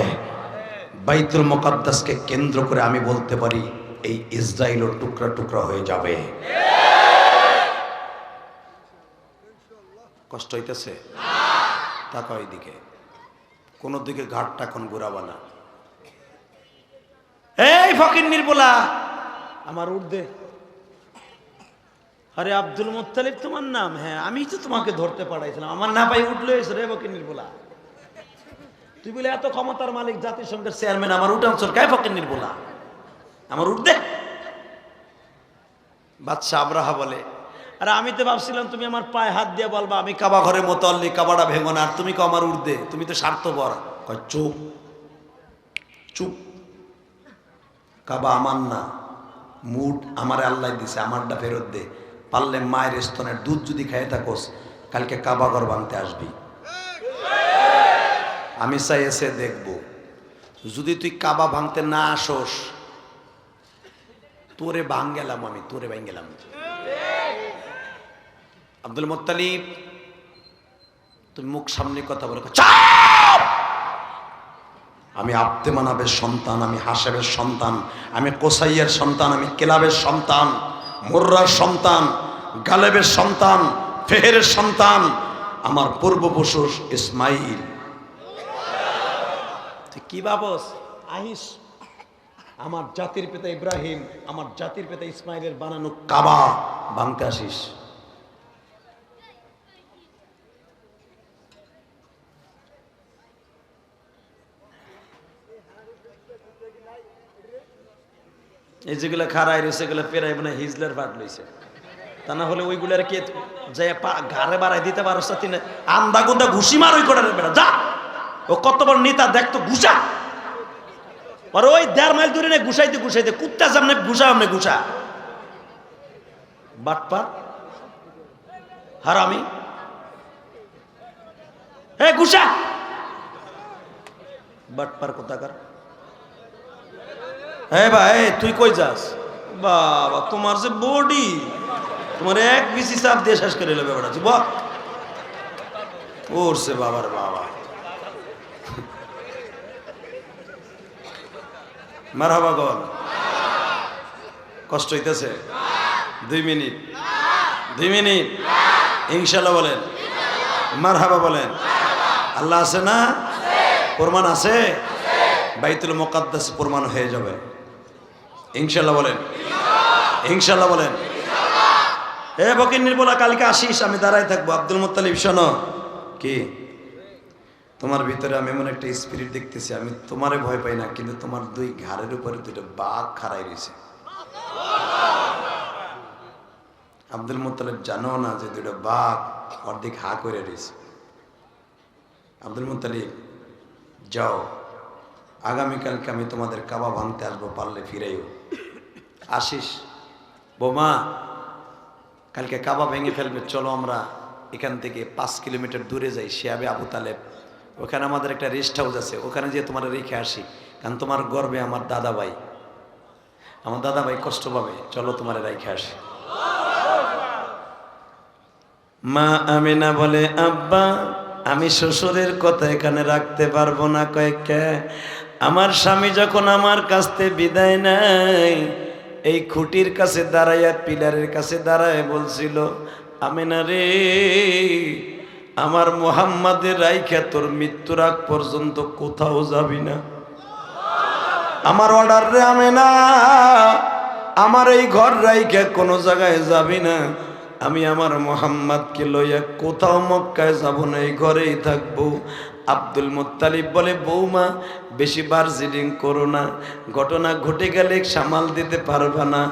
বাইতুল মুকাদ্দাসকে কেন্দ্র করে আমি বলতে পারি এই ইসরায়েলও টুকরা টুকরা হয়ে যাবে। কষ্ট হইতেছে? তাকাও এইদিকে, কোনো দিকে ঘাটটা এখন ঘুরাবা না। এই ফকিন্নির বলা আমার উর্দে। আরে আব্দুল মুত্তালিব তোমার নাম? হ্যাঁ, আমি তো তোমাকে ধরতে পাঠাইছিলাম, আমার না পাই উঠলে রে ফকিন্নির বলা। তুই বলে এত ক্ষমতার মালিক, জাতিসংঘের চেয়ারম্যান, আমার উঠান সর কায় ফকিন্নির বলা? আমার উর্দে। বাদশা আব্রাহা বলে, আরে আমি তো ভাবছিলাম তুমি আমার পায়ে হাত দিয়ে বলবা আমি কাবা ঘরে মোতাল্লি, কাবাটা ভেঙো না, আর তুমি কো আমার উর্দে, তুমি তো স্বার্থপর। কয় চুপ চুপ, কাবা আমার না, মুড আমার আল্লাহ দিছে, আমারটা ফেরত দে। পারলে মায়ের স্তনের দুধ যদি খাইয়ে থাকোস, কালকে কাবা ঘর ভাঙতে আসবি। আমি চাই এসে দেখব, যদি তুই কাবা ভাঙতে না আসোস, তোরে ভাঙ গেলাম, আমি তোরে ভাঙ গেলাম। আব্দুল মুত্তালিব, তুমি মুখ সামনে কথা বলো। চাপ! আমি আব্দে মানাবের সন্তান, আমি হাসেবের সন্তান, আমি কোসাইয়ের সন্তান, আমি কেলাবের সন্তান, মুর্রার সন্তান, গালেবের সন্তান, ফেহেরের সন্তান, আমার পূর্বপুরুষ ইসমাইল। কি বাবস আহিস, আমার জাতির পিতা ইব্রাহিম, আমার জাতির পিতা ইসমাইলের বানানো কাবা ভাঙতে আসিস? এই যেগুলো খারাই রয়েছে এগুলো পেরাই মানে হিজলার ভাট লইছে, তা না হলে ওইগুলার কে যে ঘাড়ে বাড়াই দিতে পারস না? তিনি আন্দা গুন্দা ঘুষি মার ওই কটার বেড়া যা, ও কত বড় নেতা দেখতো, ঘুষা আর ওই 1.5 মাইল দূরে নেই, ঘুষাইতে ঘুষাইতে কুত্তা সামনে ঘুষা, আমনে ঘুষা বাটপার হারামি, হে ঘুষা বাটপার কোথাকার। হ্যাঁ ভাই তুই কই যাস? বাবা তোমার যে বডি, তোমার এক বিসি চাপ দিয়ে শেষ করে নেবে বেড়াচ্ছি ওরছে বাবার বাবা। মারহাবা গল, কষ্ট হইতেছে? 2 মিনিট, 2 মিনিট ইনশাল্লাহ বলেন, মারহাবা বলেন। আল্লাহ আছে না? প্রমাণ আছে, বাইতুল মুকাদ্দাস প্রমাণ হয়ে যাবে ইনশাল্লাহ বলেন, ইনশাল্লাহ বলেন। এ বকিন্নির বলা কালকে আসিস, আমি দাঁড়াই থাকবো। আব্দুল মুত্তালিব শোনো, কি তোমার ভিতরে আমি এমন একটা স্পিরিট দেখতেছি, আমি তোমারে ভয় পাই না, কিন্তু তোমার 2 ঘাড়ের উপরে 2টা বাঘ খাড়াই রয়েছে। আব্দুল মুত্তালিব জানো না যে 2টা বাঘ অর্ধেক হা করে রয়েছে। আব্দুল মুত্তালিব যাও, আগামীকালকে আমি তোমাদের কাবা ভাঙতে আসবো, পারলে ফিরাইও। আসিস বোমা, কালকে কাবা ভেঙে ফেলবে, চলো আমরা এখান থেকে 5 কিলোমিটার দূরে যাই, শিয়াবে আবু তালেব, ওখানে আমাদের একটা রেস্ট হাউস আছে, ওখানে যেয়ে তোমার রেখে আসি, কারণ তোমার গর্বে আমার দাদাভাই, আমার দাদাভাই কষ্ট পাবে, চলো তোমার রেখে আসি। মা আমিনা বলে, আব্বা আমি শ্বশুরের কথা এখানে রাখতে পারবো না। কয়েকটা আমার স্বামী যখন আমার কাছ থেকে বিদায় নেয়, এই খুঁটির কাছে দাঁড়াইয়া, পিলারের কাছে দাঁড়ায় বলছিল, আমিনা রে, আমার মুহাম্মাদের রাইখা তোর মৃত্যুর আগ পর্যন্ত কোথাও যাবি না। আমার অর্ডার রে আমিনা, আমার এই ঘর রাইখা কোনো জায়গায় যাবি না। আমি আমার মুহাম্মাদকে লইয়া কোথাও মক্কায় যাব না, এই ঘরেই থাকবো। আব্দুল মুত্তালিব বলে, বৌমা বেশি বার্জিলিং করো না, ঘটনা ঘটে গেলে সামাল দিতে পারবা না।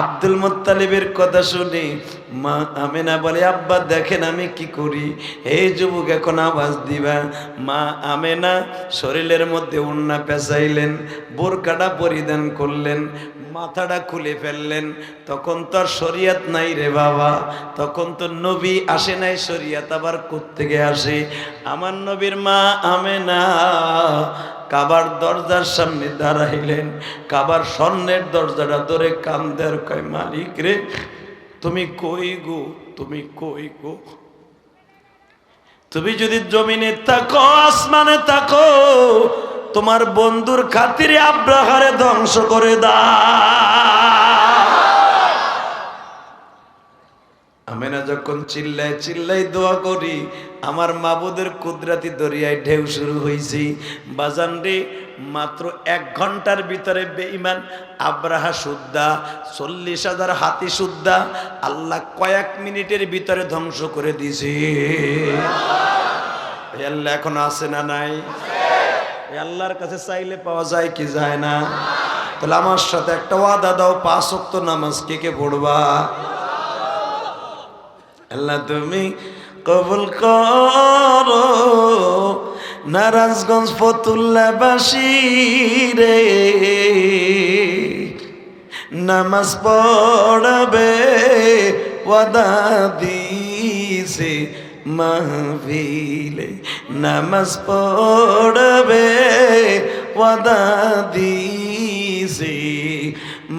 আব্দুল মুত্তালিবের কথা শুনি মা আমিনা বলে, আব্বা দেখেন আমি কি করি। এই যুবক এখন আওয়াজ দিবা। মা আমিনা শরীরের মধ্যে ওড়না পেঁচাইলেন, বোরকাটা পরিধান করলেন, মাথাটা খুলে ফেললেন। তখন তো আর শরিয়াত নাই রে বাবা, তখন তো নবী আসে নাই, শরিয়াত আবার কোত্থেকে আসে। আমার নবীর মা আমেনা কাবার দরজার সামনে দাঁড়াইলেন, কাবার স্বর্ণের দরজাটা ধরে কান্দের কয়, মালিক রে তুমি কই গো, তুমি কই গো? তুমি যদি জমিনে থাকো, আসমানে থাকো, তোমার বন্ধুর খাতিরে আব্রাহারে ধ্বংস করে দাও। আমিনা যখন চিল্লাই চিল্লাই দোয়া করি, আমার মাবুদের কুদরাতি দরিয়ায় ঢেউ শুরু হয়েছি। বাজান রে, মাত্র 1 ঘন্টার ভিতরে বেঈমান আব্রাহা সুদ্ধা 40,000 হাতি সুদ্ধা আল্লাহ কয়েক মিনিটের ভিতরে ধ্বংস করে দিয়েছে। আল্লাহ এখন আছে না নাই? আল্লাহর কাছে চাইলে পাওয়া যায় কি যায় না? তাহলে আমার সাথে একটা ওয়াদা দাও, 5 ওয়াক্ত নামাজ কে কে পড়বা? আল্লাহ তুমি কবুল করো। নারায়ণগঞ্জ ফতুল্লাবাসী রে, নামাজ পড়াবে ওয়াদা দিছে মাহফিলে, নামাজ পড়াবে ওয়াদা দিছে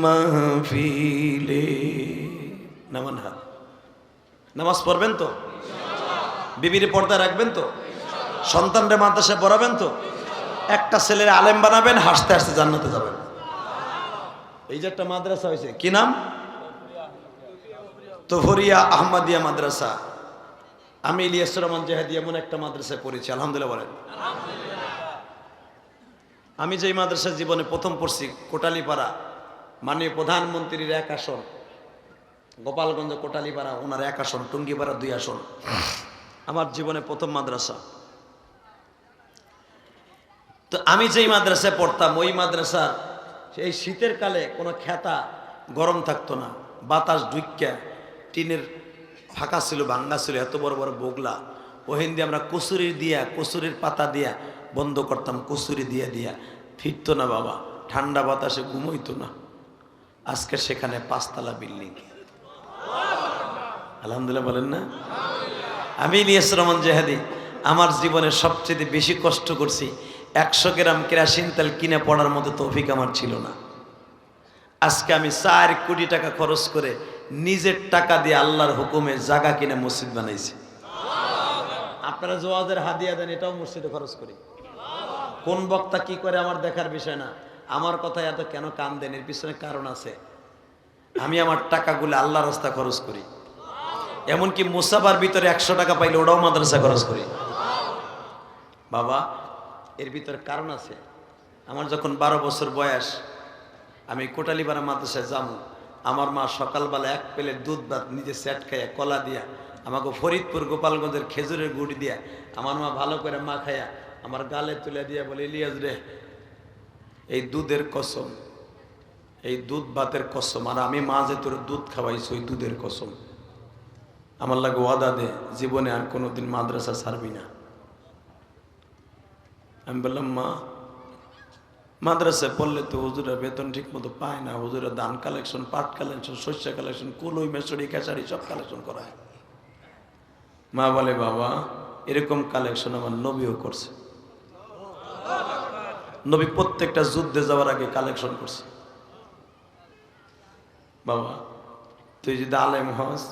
মাহফিলে। নামান হাত, নামাজ পড়বেন তো? বিবির পর্দা রাখবেন তো? সন্তানরা মাদ্রাসায় পড়াবেন তো? একটা ছেলের আলেম বানাবেন, হাসতে হাসতে জান্নাতে যাবেন। এই যে একটা মাদ্রাসা হয়েছে, কি নাম? তোফরিয়া আহমদিয়া মাদ্রাসা। আমি ইলিয়াসুর রহমান জেহাদি এমন একটা মাদ্রাসায় পড়েছি, আলহামদুলিল্লাহ বলেন। আমি যেই মাদ্রাসার জীবনে প্রথম পড়ছি, কোটালীপাড়া, মাননীয় প্রধানমন্ত্রীর 1 আসন, গোপালগঞ্জ কোটালীপাড়া ওনার 1 আসন, টুঙ্গিপাড়া 2 আসন, আমার জীবনে প্রথম মাদ্রাসা। তো আমি যেই মাদ্রাসায় পড়তাম, ওই মাদ্রাসা এই শীতের কালে কোনো খেতা গরম থাকতো না, বাতাস ঢুইক্কা, টিনের ফাঁকা ছিল, ভাঙ্গা ছিল, এত বড় বড় বোগলা, ওহেন দিয়ে আমরা কচুরির পাতা দিয়া বন্ধ করতাম, কচুরি দিয়া দিয়া ফিরতো না বাবা, ঠান্ডা বাতাসে ঘুমইতো না। আজকে সেখানে 5 তলা বিল্ডিং, আলহামদুলিল্লাহ বলেন না। আমি ইলিয়াসুর রহমান জেহাদি আমার জীবনে সবচেয়ে বেশি কষ্ট করছি। 100 গ্রাম কেরাসিন তেল কিনে পড়ার মতো তৌফিক আমার ছিল না। আজকে আমি 4 কোটি টাকা খরচ করে নিজের টাকা দিয়ে আল্লাহর হুকুমে জায়গা কিনে মসজিদ বানাইছি। আপনারা জোয়াজের হাদিয়া দেন, এটাও মসজিদে খরচ করি। কোন বক্তা কি করে আমার দেখার বিষয় না, আমার কথায় এত কেন কান দেন, এর পিছনে কারণ আছে। আমি আমার টাকাগুলো আল্লাহর রাস্তায় খরচ করি। এমনকি মুসাফার ভিতরে 100 টাকা পাইলে ওটাও মাদ্রাসা খরচ করি। বাবা, এর ভিতরে কারণ আছে। আমার যখন 12 বছর বয়স, আমি কোটালীপাড়া মাদ্রাসায় যাবো, আমার মা সকালবেলা 1 প্লেট দুধ ভাত নিজে সেট খাইয়া, কলা দিয়া, আমাকে ফরিদপুর গোপালগঞ্জের খেজুরের গুড়ি দিয়া আমার মা ভালো করে মা খাইয়া আমার গালে তুলে দিয়া বলে, ইলিয়াস রে, এই দুধের কসম, এই দুধ ভাতের কসম, আর আমি মা যে তোর দুধ খাওয়াইছি ওই দুধের কসম, আমার লাগে ওয়াদা দে, জীবনে আর কোনোদিন মাদ্রাসা ছাড়বি না। আমি বললাম, মা, মাদ্রাসায় পড়লে তো হুজুরা বেতন ঠিক মতো পায় না, হুজুরা দান কালেকশন, পাট কালেকশন, শস্য কালেকশন, কুলই মেসরি খেসারি সব কালেকশন করায়। মা বলে, বাবা, এরকম কালেকশন আমার নবীও করছে। নবী প্রত্যেকটা যুদ্ধে যাওয়ার আগে কালেকশন করছে। বাবা, তুই যদি আলেম হস,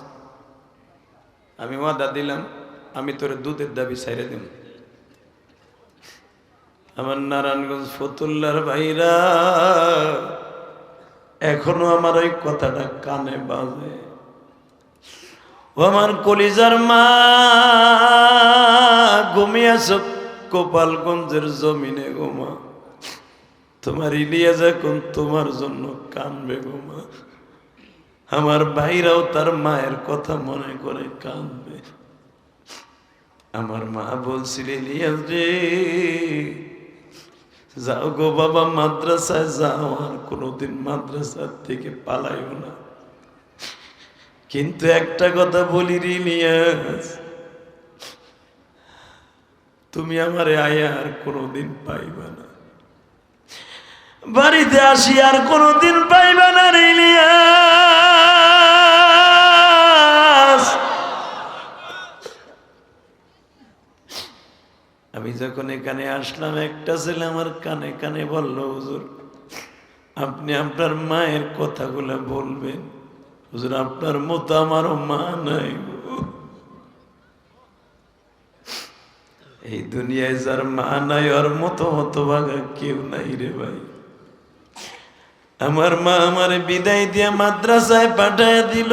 আমি ওয়াদা দিলাম, আমি তোর দুধের দাবি ছাইরে দিব। আমার নারায়ণগঞ্জ ফতুল্লার ভাইরা এখনো আমার ওই কথাটা কানে বাজে। ও আমার কলিজার মা, ঘুমিয়েছ গোপালগঞ্জের জমিনে গোমা, তোমার ইলিয়াস এখন তোমার জন্য কানবে গোমা। আমার ভাইরাও তার মায়ের কথা মনে করে কাঁদবে। আমার মা বলছিল, ইলিয়াস রে, যাও গো বাবা, মাদ্রাসায় যাও, আর কোনোদিন মাদ্রাসার থেকে পালাইও না। কিন্তু একটা কথা বলি রে ইলিয়াস, তুমি আমারে আয়া আর কোনোদিন পাইবা না, বাড়িতে আসি আর কোনোদিন পাইবা না রে ইলিয়াস। আমি যখন এখানে আসলাম, একটা ছেলে আমার কানে কানে বলল, হুজুর, আপনি আপনার মায়ের কথাগুলো বলবেন। হুজুর, আপনার মতো আমারও মা নাই। এই দুনিয়ায় যার মা নাই, ওর মতো হতভাগা কেউ নাই রে ভাই। আমার মা আমারে বিদায় দিয়ে মাদ্রাসায় পাঠায় দিল।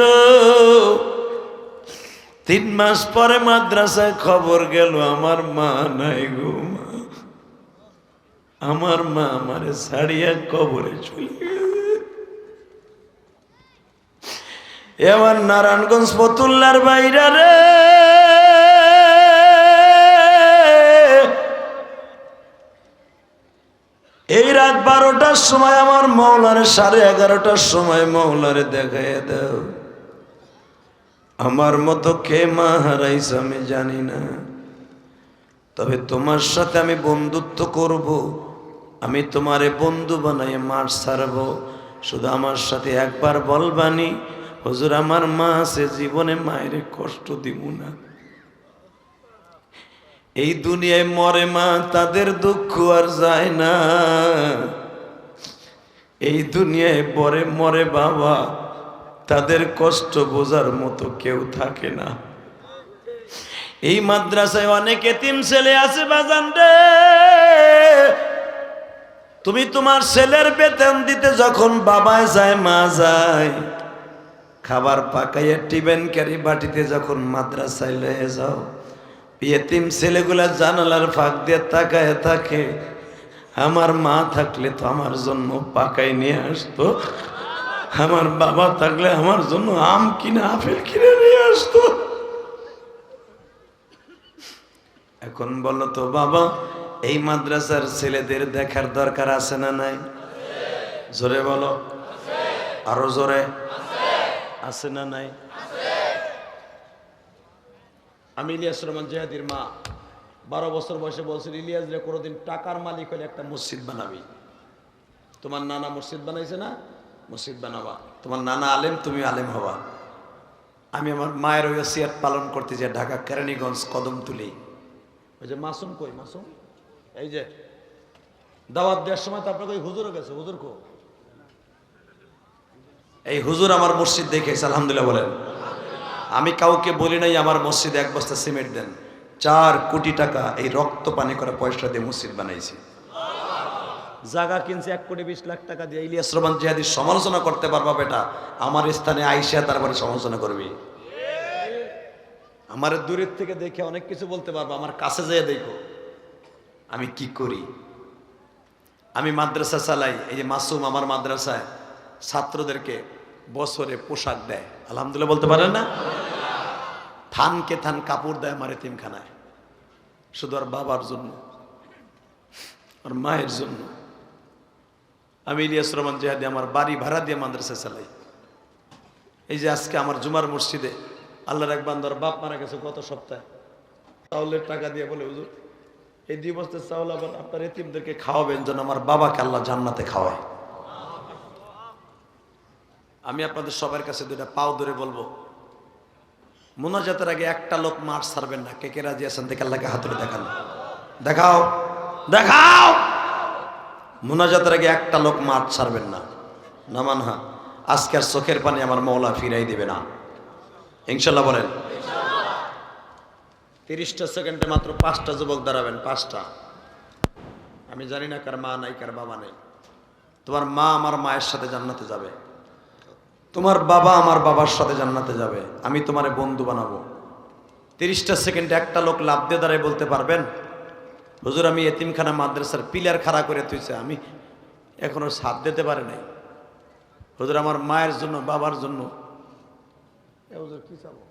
3 মাস পরে মাদ্রাসায় খবর গেল, আমার মা নাই গো মা। আমার মা আমারে ছাড়িয়া কবরে চলে গেছে। এবার নারায়ণগঞ্জ ফতুল্লার বাইরা রে, এই রাত 12টার সময় আমার মৌলারে, 11:30টার সময় মৌলারে দেখাইয়া দাও। আমার মতো কে মা হারাইছে আমি জানি না, তবে তোমার সাথে আমি বন্ধুত্ব করব, আমি তোমারে বন্ধু বানাই মার ছাড়ব। শুধু আমার সাথে একবার বলবানি, হুজুর আমার মা আছে, জীবনে মায়ের কষ্ট দিব না। এই দুনিয়ায় মরে মা, তাদের দুঃখ আর যায় না। এই দুনিয়ায় পরে মরে বাবা, তাদের কষ্ট বোঝার মতো কেউ থাকে না। এই মাদ্রাসায় অনেক এতিম ছেলে আছে বাজান রে, তুমি তোমার ছেলের বেতন দিতে যখন বাবায় যায় মা যায়, খাবার পাকাইয়া টিফিন ক্যারি বাটিতে যখন মাদ্রাসায় লয়ে যাও, এতিম ছেলেগুলা জানালার ফাঁক দিয়ে তাকায় থাকে, আমার মা থাকলে তো আমার জন্য পাকাই নিয়ে আসতো, আমার বাবা থাকলে আমার জন্য আম কিনে আপেল কিনে নিয়ে আসতো। এখন বলো তো বাবা, এই মাদ্রাসার ছেলেদের দেখার দরকার আছে না নাই? জোরে বলো, আরো জোরে, আছে না নাই? আমি ইলিয়াস রহমান জিহাদির মা 12 বছর বয়সে বলছিল, ইলিয়াস রে কোনোদিন টাকার মালিক হলে একটা মসজিদ বানাবি। তোমার নানা মসজিদ বানাইছে না, মসজিদ বানাবা। তোমার নানা আলেম, তুমি আলেম হবা। আমি আমার মায়ের ওই ওসিয়াত পালন করতে যাই ঢাকা কেরানীগঞ্জ কদমতলী। ওই যে মাসুম কই, মাসুম এই যে দাওয়াত দেওয়ার সময় তো আপনাকে ওই হুজুরও গেছে, হুজুর কো, এই হুজুর আমার মসজিদ দেখেছে আলহামদুলিল্লাহ বলেন। আমি কাউকে বলি নাই আমার মসজিদে 1 বস্তা সিমেন্ট দেন, 4 কোটি টাকা এই রক্ত পানি করে পয়সা দিয়ে মসজিদ বানাইছি। জায়গা কিনছে 1 কোটি 20 লাখ টাকা দিয়ে। ইলিয়াস রহমান জিহাদির সমালোচনা করতে পারবা বেটা, আমার স্থানে আইসা তারপরে সমালোচনা করবি। আমার দূরের থেকে দেখে অনেক কিছু বলতে পারবো, আমার কাছে যেয়ে দেখো আমি কি করি। আমি মাদ্রাসা চালাই, এই যে মাসুম আমার মাদ্রাসায় ছাত্রদেরকে বছরে পোশাক দেয়, আলহামদুলিল্লাহ বলতে পারেন না? থানকে থান কাপড় দেয় আমার এতিমখানায়, শুধু আর বাবার জন্য, আর মায়ের জন্য। আমি ইলিয়াস রহমান জিহাদি আমার বাড়ি ভাড়া দিয়ে মাদ্রাসা চালাই। এই যে আজকে আমার জুমার মসজিদে আল্লাহর এক বান্দার বাপ মারা গেছে গত সপ্তাহে, চাউলের টাকা দিয়ে বলে হুজুর এই 2 বস্তার চাউল আবার আপনার এতিমদেরকে খাওয়াবেন যেন আমার বাবাকে আল্লাহ জান্নাতে খাওয়ায়। আমি আপনাদের সবার কাছে 2টা পাও ধরে বলবো, মুনাজাতের আগে একটা লোক মাঠ ছাড়বেন না। কে কে রাজি আছেন দেখে আল্লাহকে হাত তুলে দেখান, দেখাও দেখাও। মুনাজাতের আগে একটা লোক মাঠ ছাড়বেন না, নামান হা। আজকের চোখের পানি আমার মওলা ফিরাই দিবে না ইনশাল্লাহ বলেন। 30টা সেকেন্ডে মাত্র 5টা যুবক দাঁড়াবেন, 5টা। আমি জানি না কার মা নাই কার বাবা নেই। তোমার মা আমার মায়ের সাথে জান্নাতে যাবে, তোমার বাবা আমার বাবার সাথে জান্নাতে যাবে, আমি তোমারে বন্ধু বানাবো। 30টা সেকেন্ডে একটা লোক লাভ দিয়ে দাঁড়ায় বলতে পারবেন হুজুর আমি এতিমখানা মাদ্রাসার পিলার খাড়া করে তুইছে, আমি এখনো ছাদ দিতে পারি নাই, হুজুর আমার মায়ের জন্য বাবার জন্য। হুজুর কি চাবো?